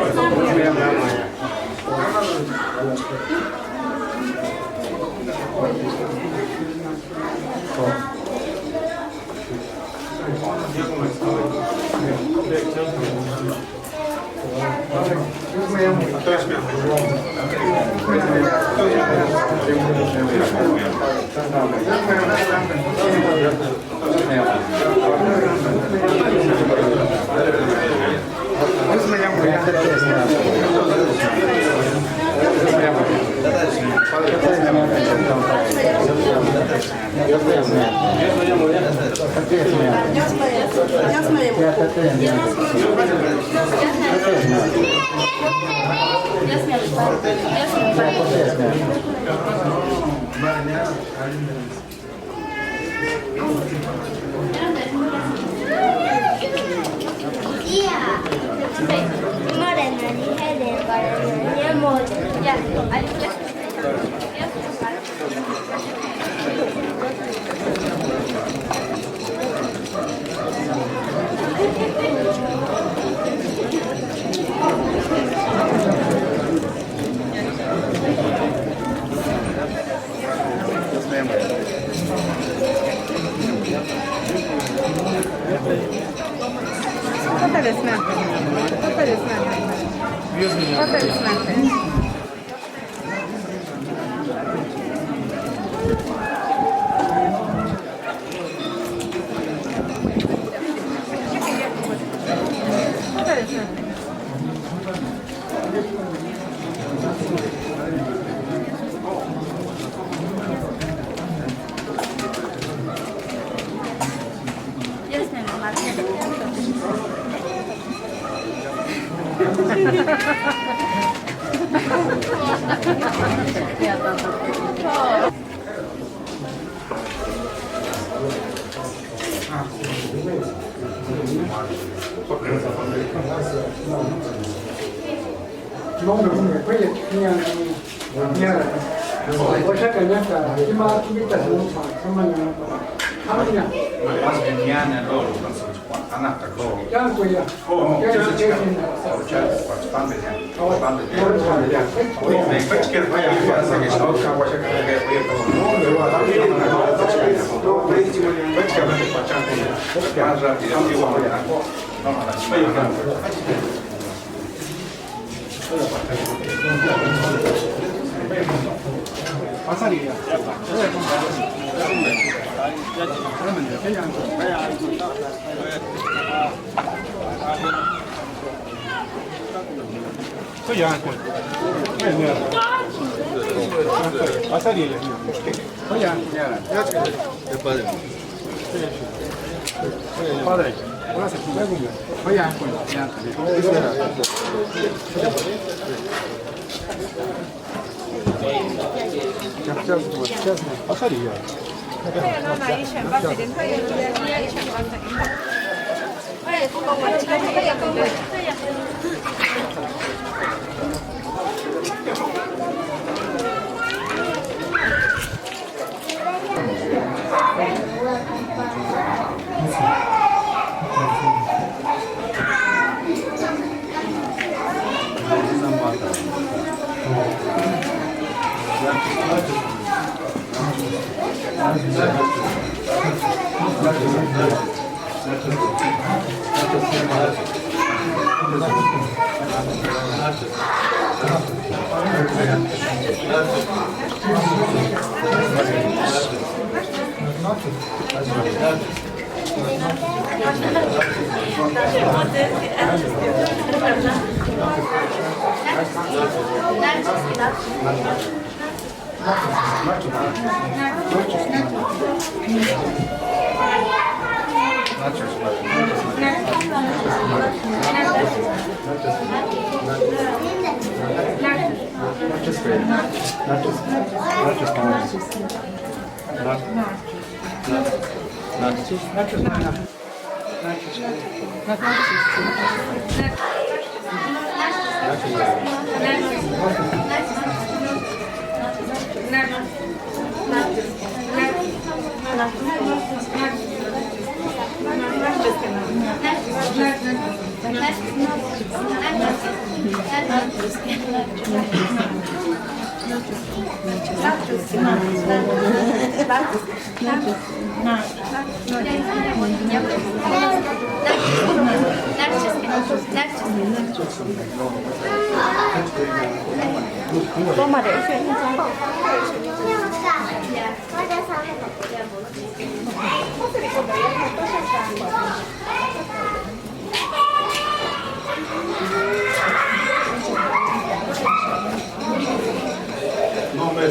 Nombre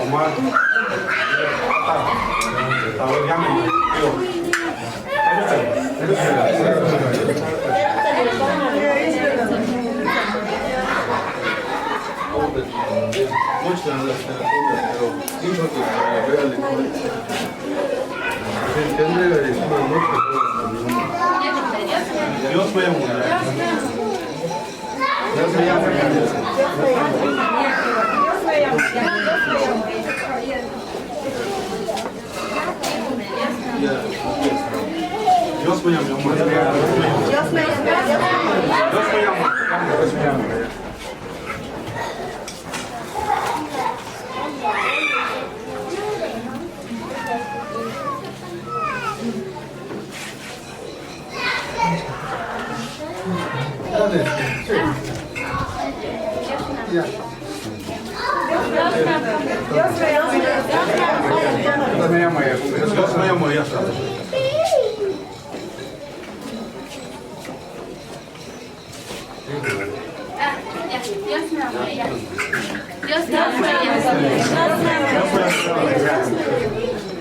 Omar. Llámenme. Dios me llama.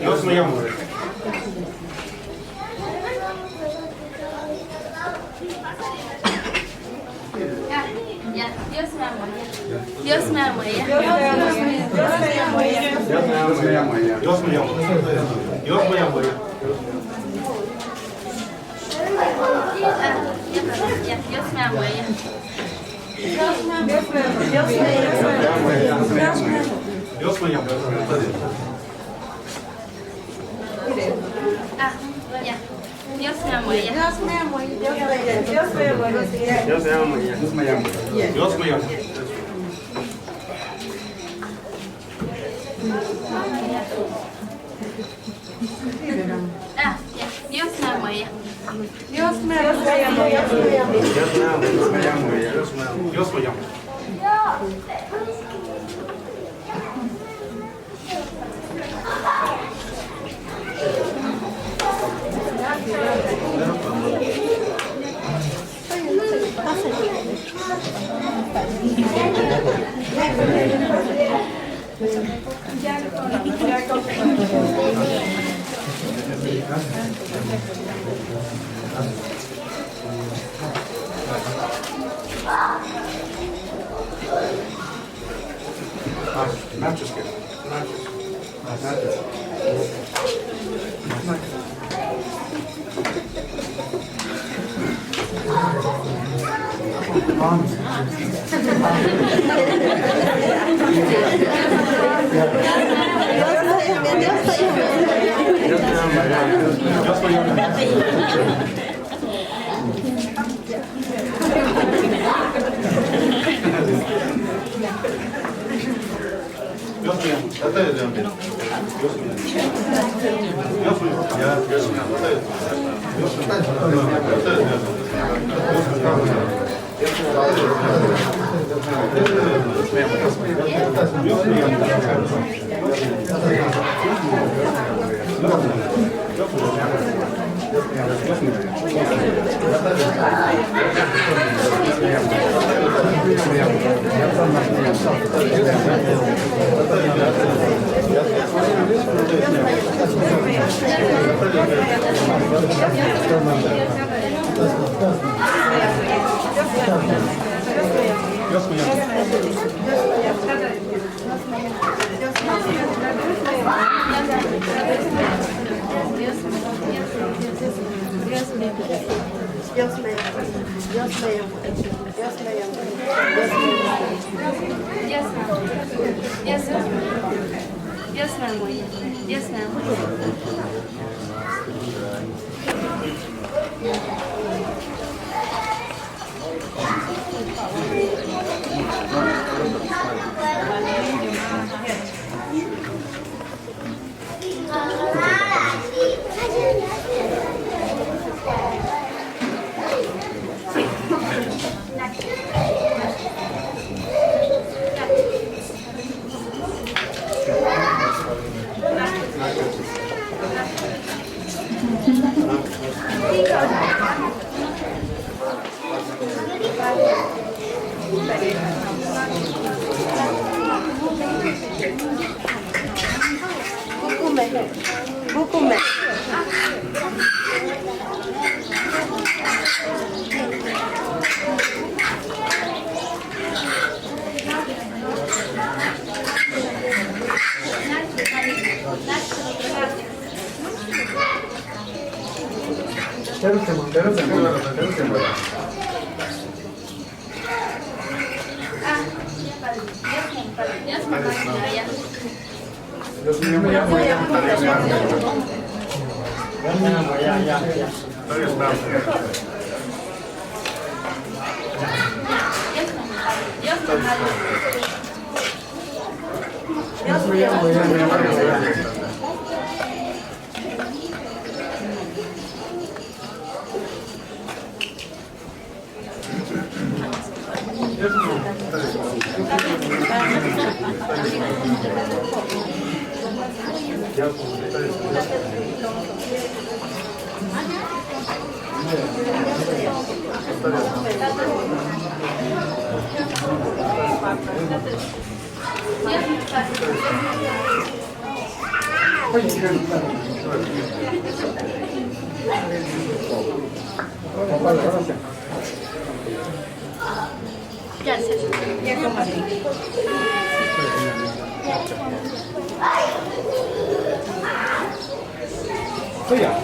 Dios me llama. Dios me llama. Dios me amo ella. Dios me llama. Dios me llama. Dios me amo ella. Dios me llama. Ya. Dios me amo ella. Dios me llama. Dios me llama. Ya. Dios me amo ella. Dios me amo. Dios me llama. Nachos, ¿qué? Dios me amo.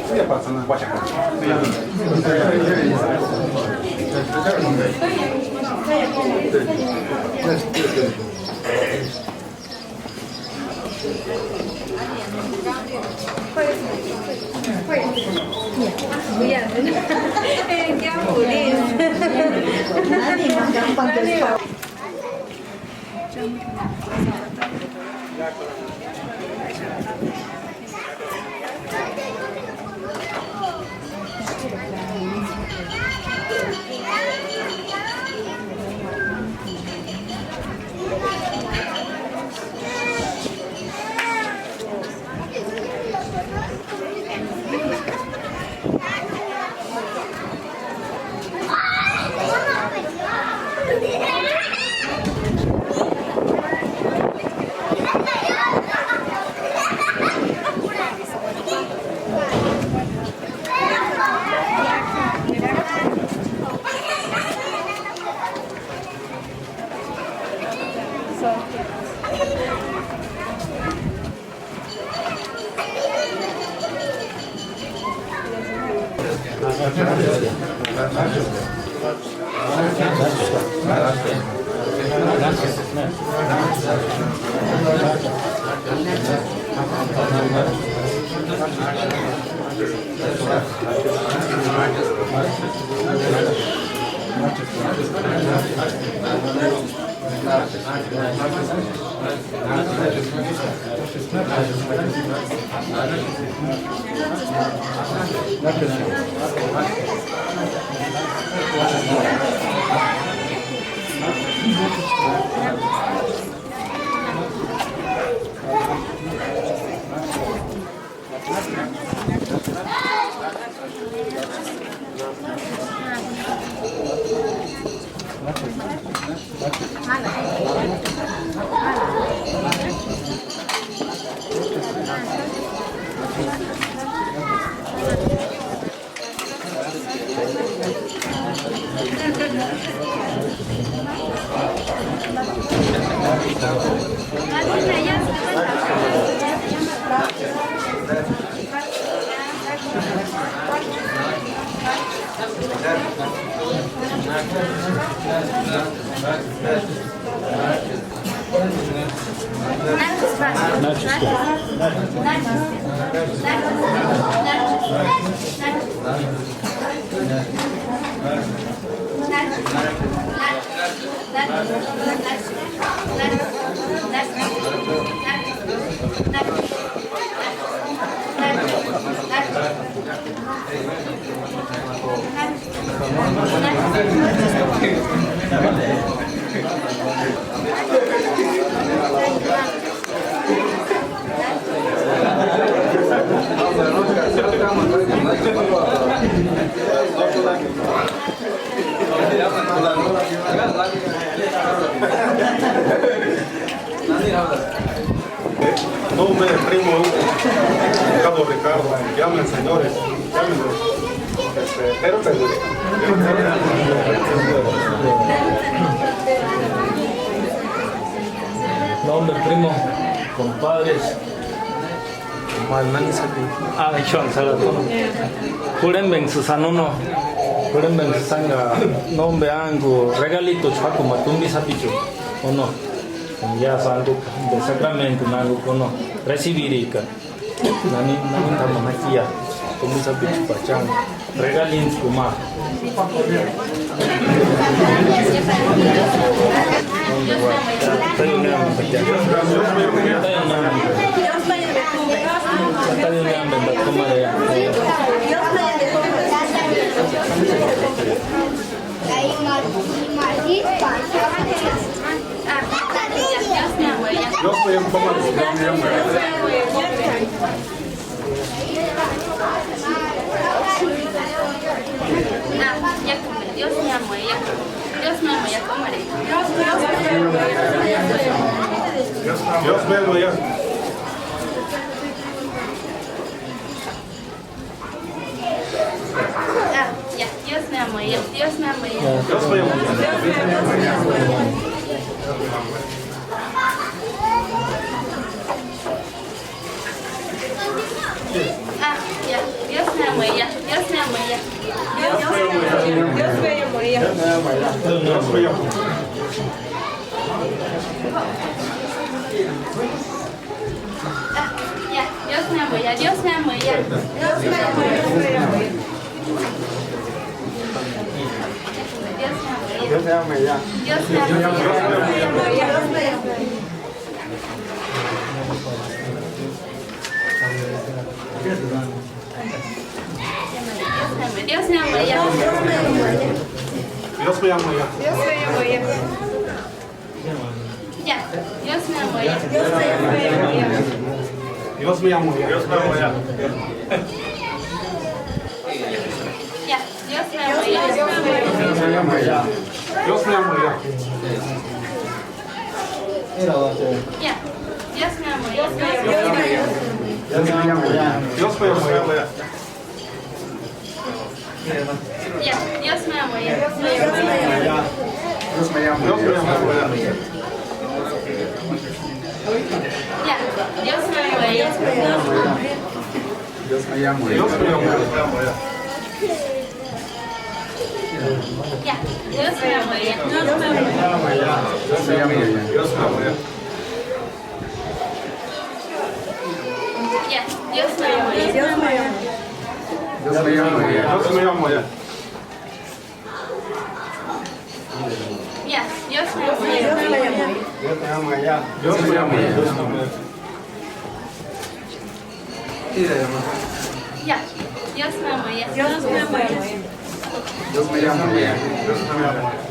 Suya pasa na Huachaca. No me primo Ricardo, llamen señores, llámenlo. Pero nombre primo, compadres, John Salatono. Puren ben Susanuno, puren ben Susanga, nombre angu, regalito chaco matumbi sapichu, o no. Ya sangu de sacramento nangu kono recibirica. Nani tamanakia, como sapichu pachang, regalin kuma. Dios me amo, Dios me amo, ya comeré. Dios me amo, ya. Ya, Dios me amo, ya. Dios me amo, ya. Dios me amo, Ya, Dios me amo, ya. Dios me amo, ya. Dios me amo, ya. Ya, Dios me amo, ya. Dios me amo, ya. Dios me amo, ya. Dios me ama ya. Dios me amo, ya. Dios me amo, ya. Dios me amo, ya. Ya, Dios me amo, ya. Dios me amo, ya. Dios me amo, ya. Ya, Dios me amo, ya. Dios me amo, ya. Dios me amo, ya. Ya, Dios me amo, ya. Dios me ama ya. Dios me amo, ya. Ya, Dios me amo, ya. Dios me ama ya. Dios me amo, ya. Ya, Dios me amo, ya. Dios me ama ya. Dios me amo, ya. Ya, Dios me amo, ya. Dios me ama ya. Dios me ama ya. Dios me amo, ya. Ya, Dios me amo, ya. Dios me ama ya. Dios me amo, ya. Ya, Dios me amo, ya. Dios me ama ya. Dios me amo, ya. Dios me ama ya. Ya, Dios me amo, ya. Dios me amo, ya. Dios me ama ya. Dios me amo, ya. Ya, Dios me amo, ya. Dios me ama ya. Dios me amo, ya.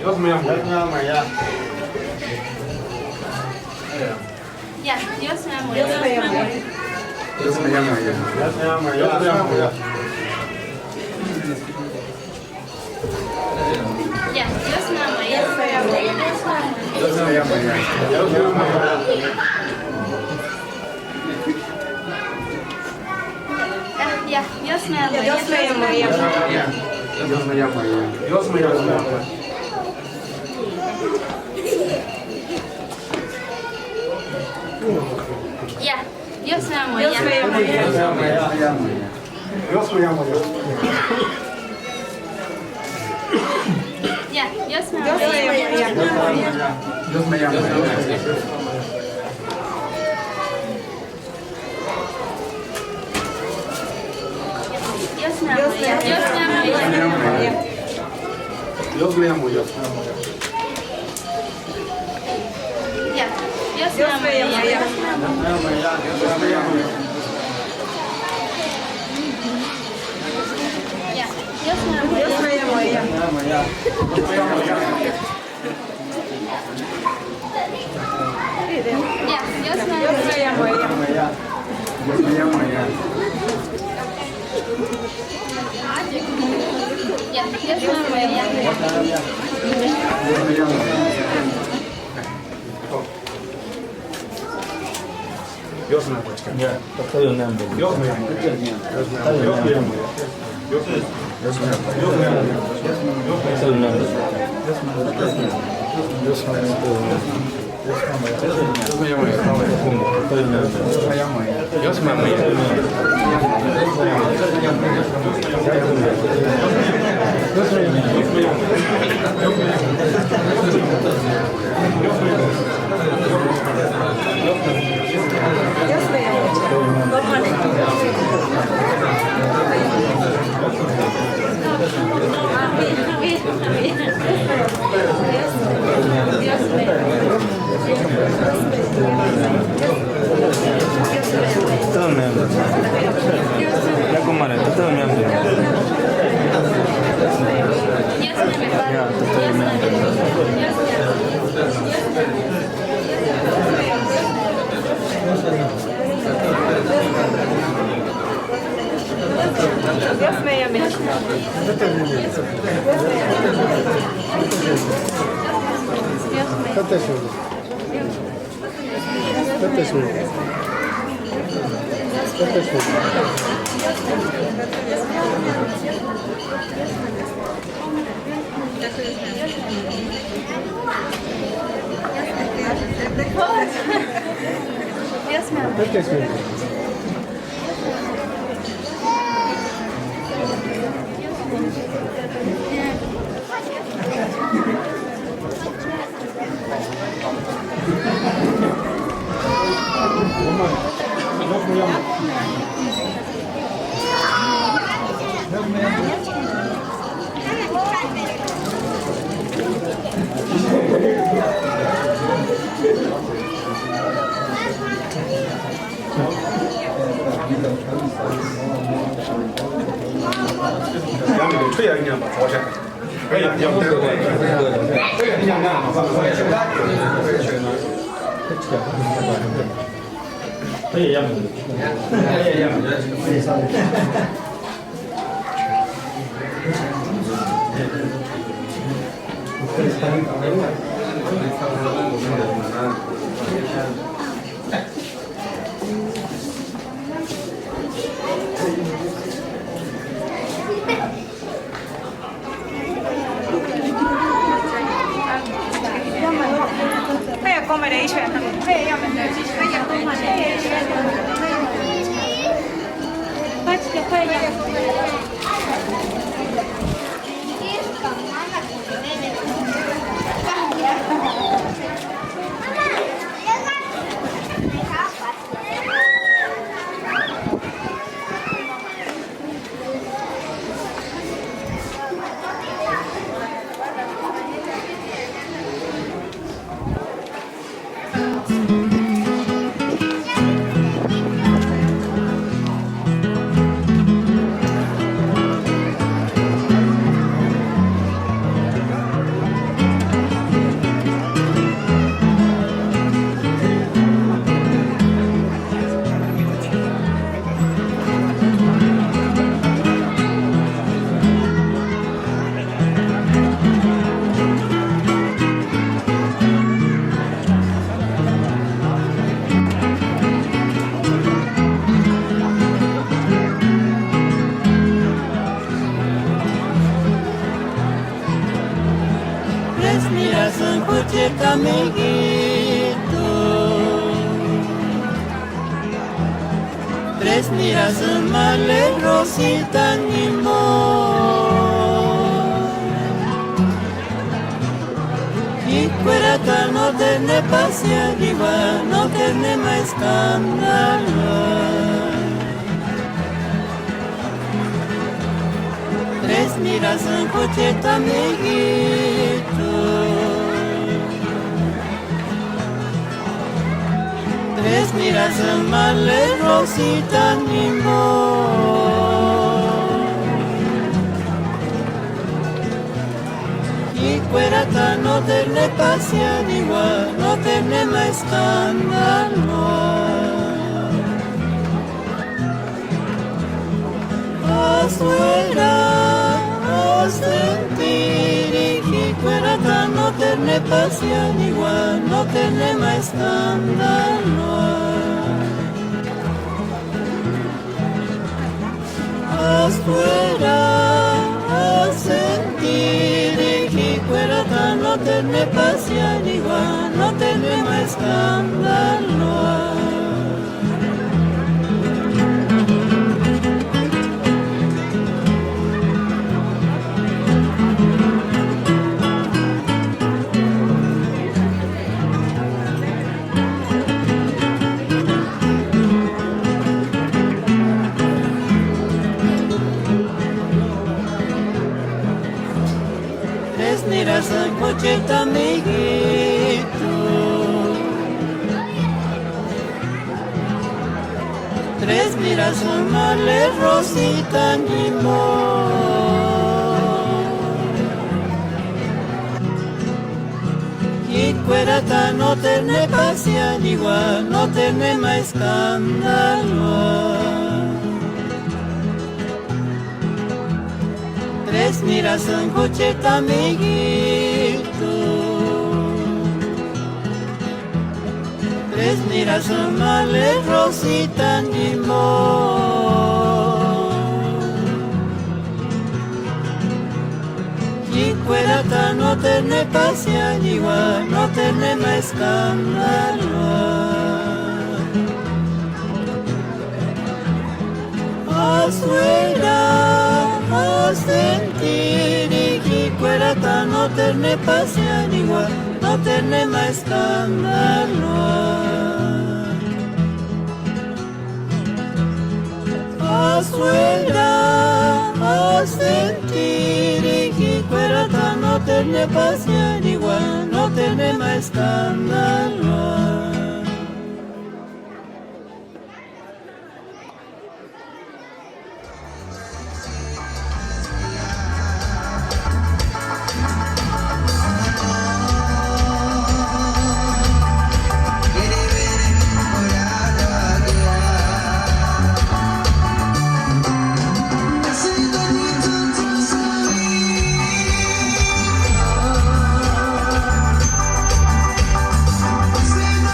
Dios me amo, ya. Ya, Dios me amo, ya. Dios me ama ya. Dios me amo, ya. Ya, Dios me amo, ya. Dios me ama ya. Dios me ama ya. Dios me amo, ya. Ya, Dios me amo, ya. Dios me ama ya. Dios me amo, ya. Dios me amo, ya. Ya, Dios me amo, ya. Dios me ama ya. Dios me amo, ya. Dios me amo, ya. Dios me amo, ya. Ya, Dios me amo, ya. Ya, Dios me amo, ya. Ya, estoy uniendo. Tres miras în mare rosita animo. Y cuerata no tiene pasiva, no tiene más escándalo. Tres miras în cucheta amiguito. Tres miras en male rosita ni y cuerata no tiene pasia ni no tiene más escándalo. Afuera, sentir y cuerata no tiene pasia ni no tiene más escándalo. afuera a sentir y fuera no tener pasión igual, no tener más escándalo. Miras en cocheta, amiguito. Tres miras en male, Rosita, ni y cuerata no tener pasión igual, no tener más escándalo. Tres miras en cocheta, amiguito. Tres miras en male, Rosita, ni y cuerata no tener pasión igual, no tener más escándalo. Afuera a sentir y cuerata no tener pasión igual, no tener más escándalo. Afuera a sentir y cuerata no tener pasión igual, no tener más escándalo. See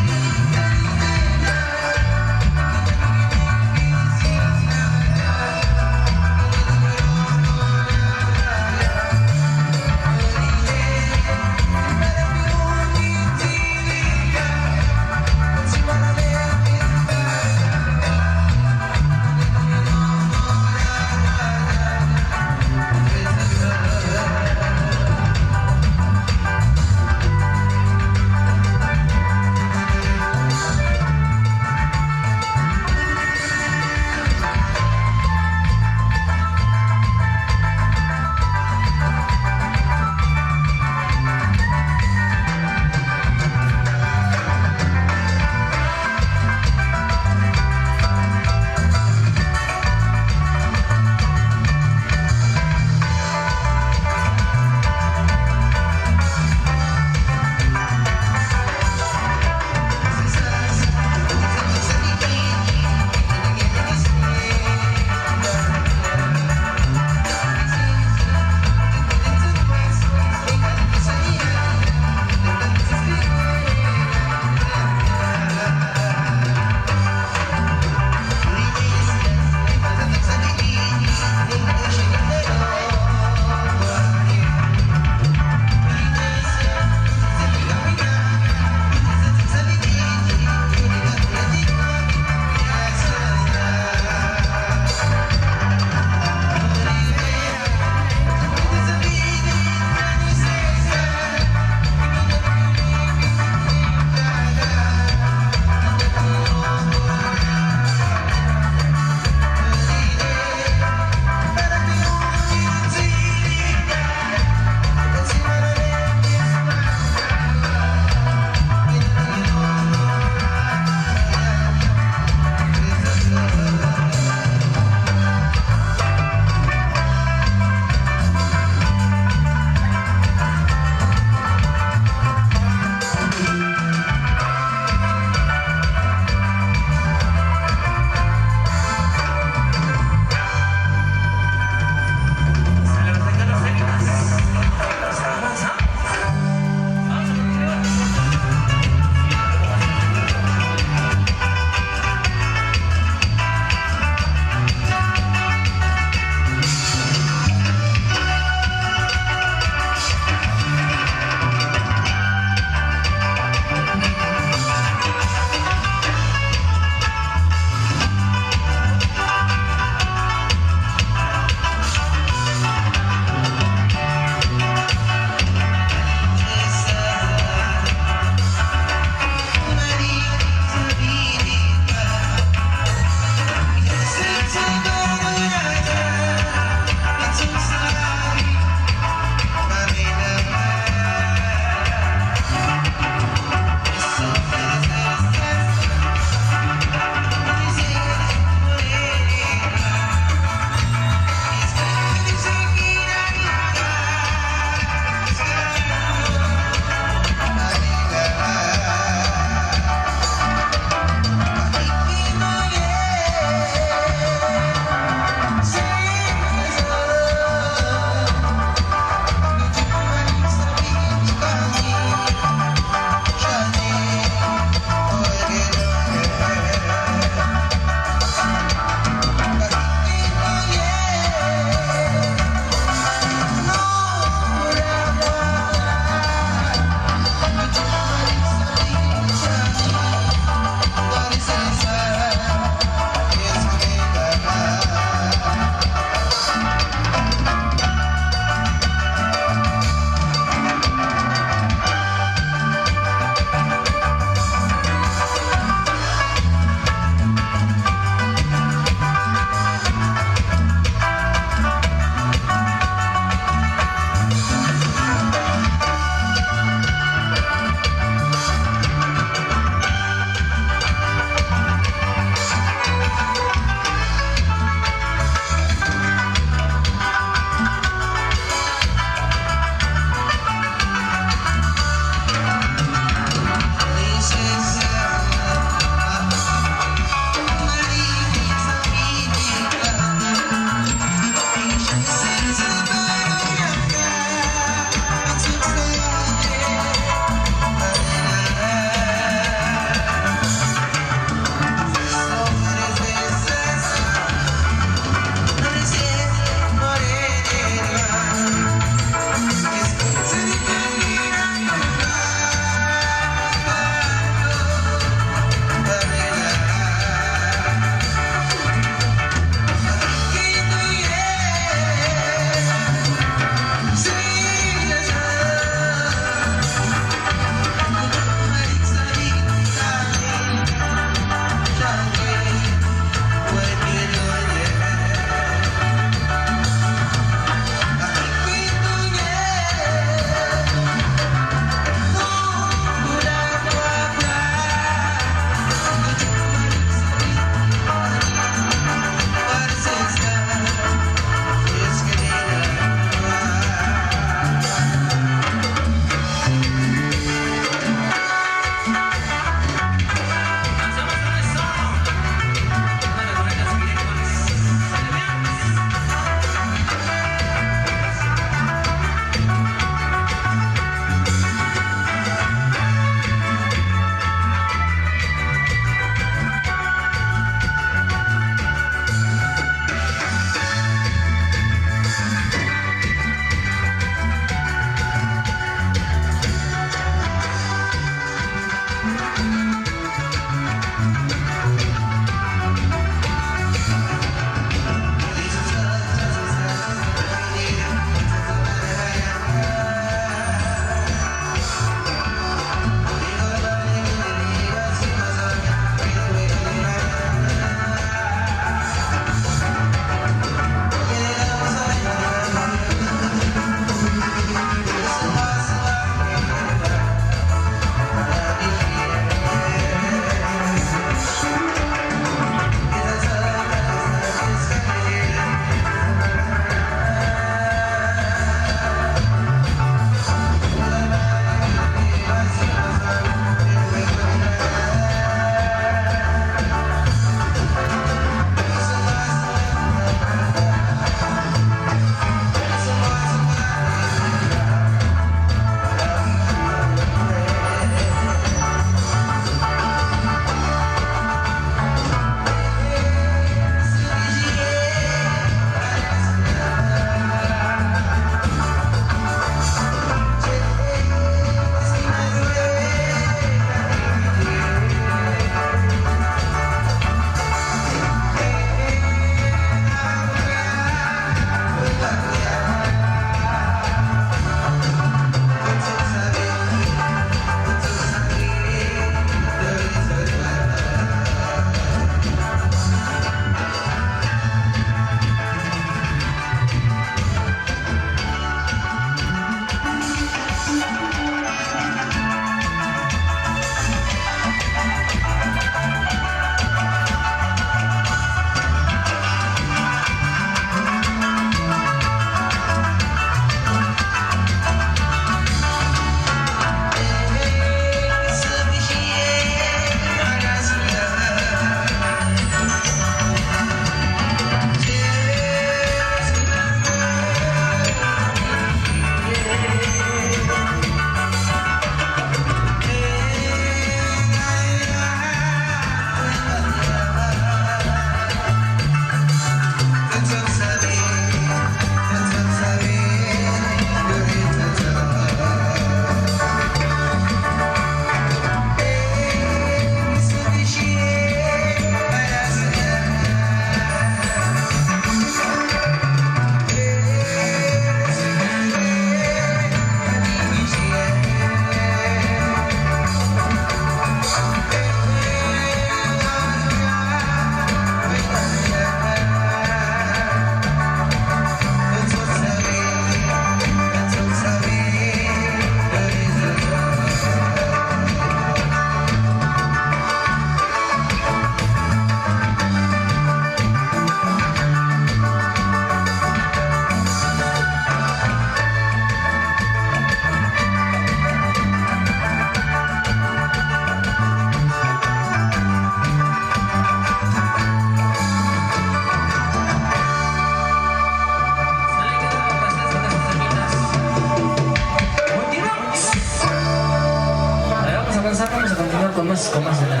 más de la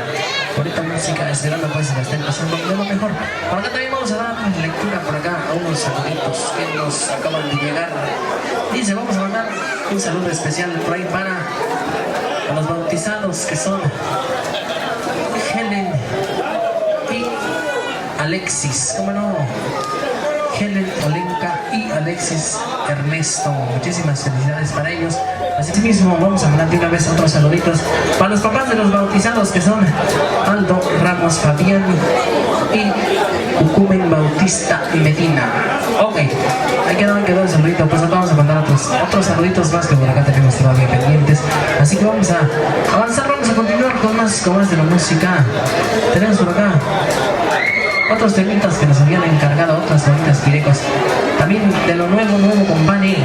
bonita música, esperando pues que la estén pasando de lo mejor. Por acá también vamos a dar lectura por acá a unos saluditos que nos acaban de llegar. Dice, vamos a mandar un saludo especial por ahí para los bautizados que son Helen y Alexis, ¿cómo no? Helen, Olenka y Alexis Ernesto. Muchísimas felicidades para ellos. Así mismo vamos a mandar de una vez otros saluditos para los papás de los bautizados que son Aldo Ramos Fabián y Ucumen Bautista Medina. Ok, ahí quedó el saludito. Pues vamos a mandar otros saluditos más que por acá tenemos todavía pendientes. Así que vamos a avanzar, vamos a continuar con más de la música. Tenemos por acá otros temitas que nos habían encargado, otras temitas pirecos. También de lo nuevo con Bani.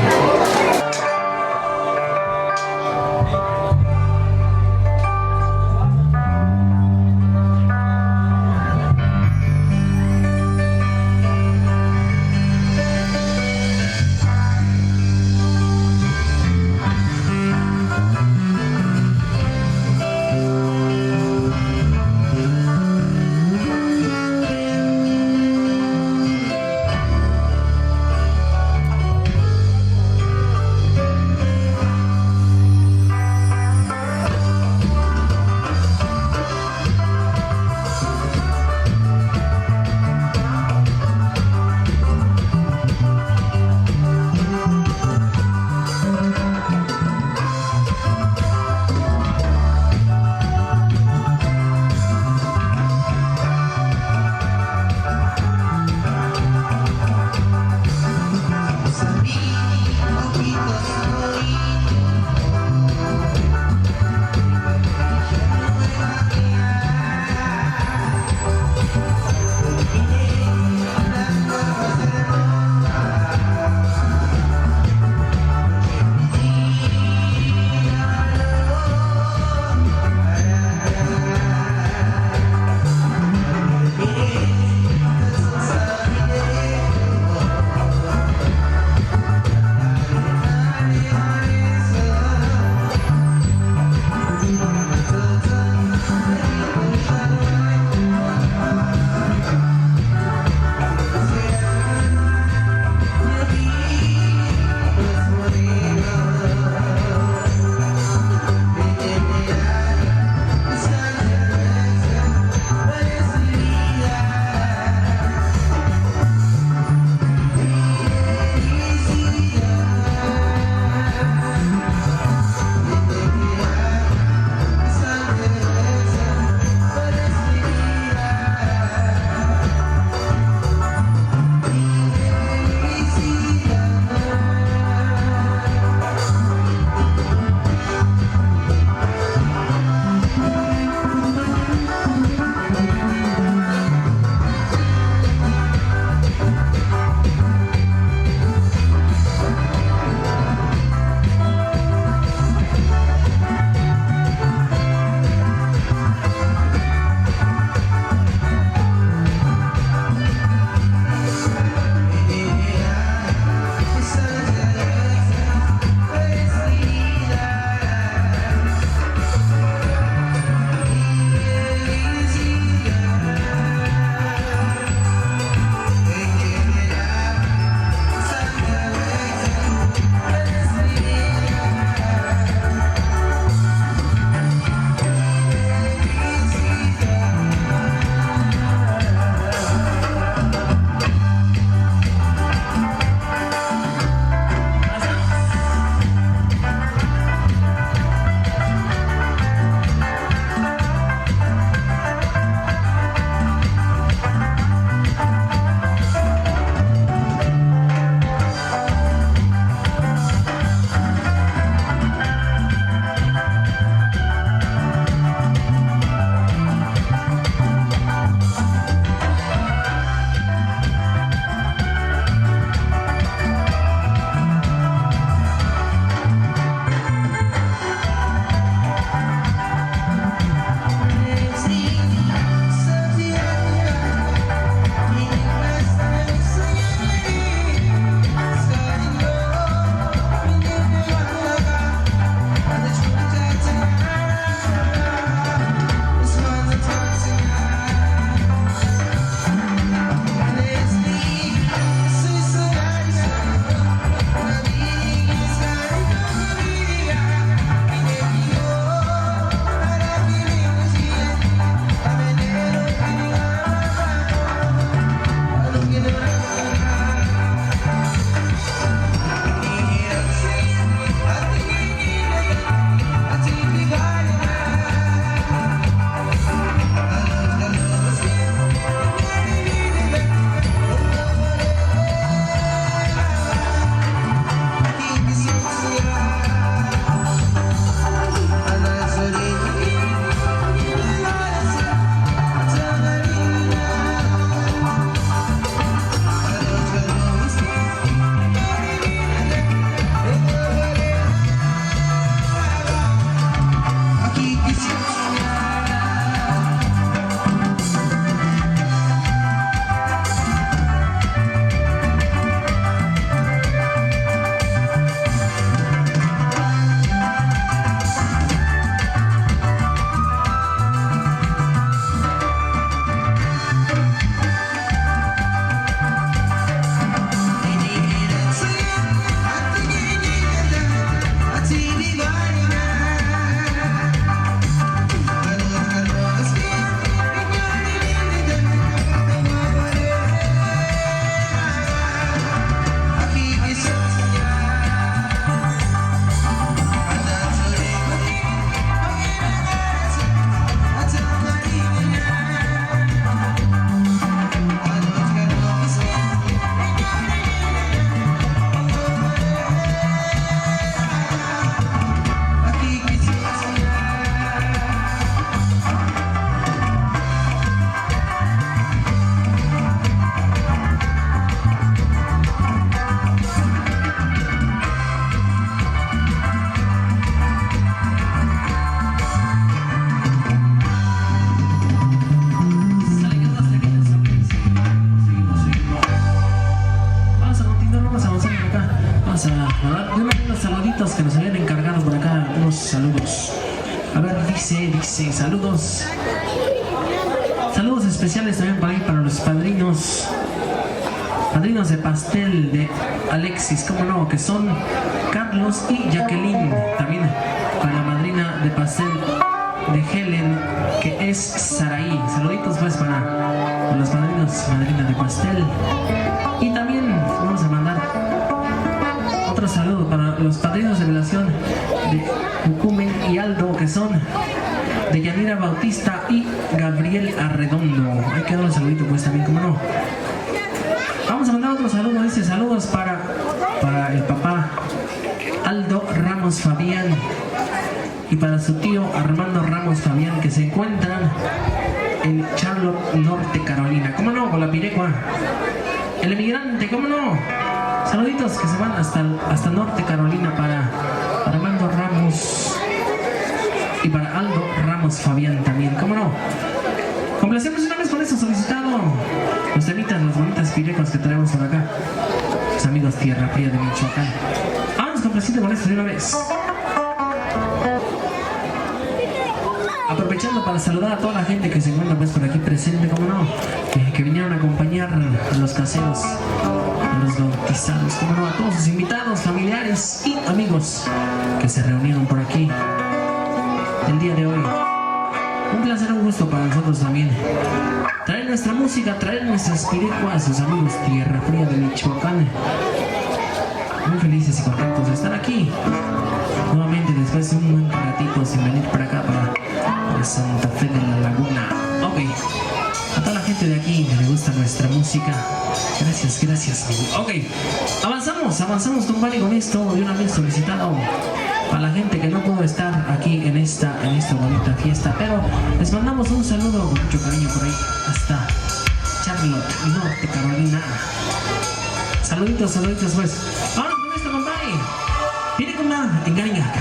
dice, saludos. Saludos especiales también para ahí, para los padrinos. Padrinos de pastel de Alexis, cómo no, que son Carlos y Jacqueline. También para la madrina de pastel de Helen, que es Saraí. Saluditos pues para los padrinos, madrina de pastel. Y también vamos a mandar otro saludo para los padrinos de relación de Cucumen y Aldo, que son de Yanira Bautista y Gabriel Arredondo. Ahí queda un saludito pues también, como no. Vamos a mandar otro saludo, dice saludos para el papá Aldo Ramos Fabián y para su tío Armando Ramos Fabián, que se encuentran en Charlotte, Norte Carolina. ¿Cómo no? Con la Pirecua. El emigrante, ¿cómo no? Saluditos que se van hasta Norte Carolina para Armando Ramos y para Aldo Ramos Fabián también, ¿cómo no? Complacemos una vez con eso solicitado. Los temitas, las bonitas pirecos que traemos por acá. Los amigos Tierra Fría de Michoacán. Vamos complaciendo con esto de una vez. Aprovechando para saludar a toda la gente que se encuentra pues por aquí presente, como no, que vinieron a acompañar a los caseros, a los bautizados, como no, a todos sus invitados, familiares y amigos que se reunieron por aquí el día de hoy. Un placer, un gusto para nosotros también traer nuestra música, traer nuestras pirecuas, sus amigos Tierra Fría de Michoacán. Muy felices y contentos de estar aquí nuevamente después de un buen ratito sin venir para acá, para Santa Fe de la Laguna. Ok, a toda la gente de aquí que le gusta nuestra música, gracias amigo. Ok, avanzamos compadre con esto de una vez solicitado para la gente que no pudo estar aquí en esta bonita fiesta, pero les mandamos un saludo con mucho cariño por ahí hasta Charlotte, Norte Carolina. Saluditos pues. Vamos con esto compadre. Viene con la engaña.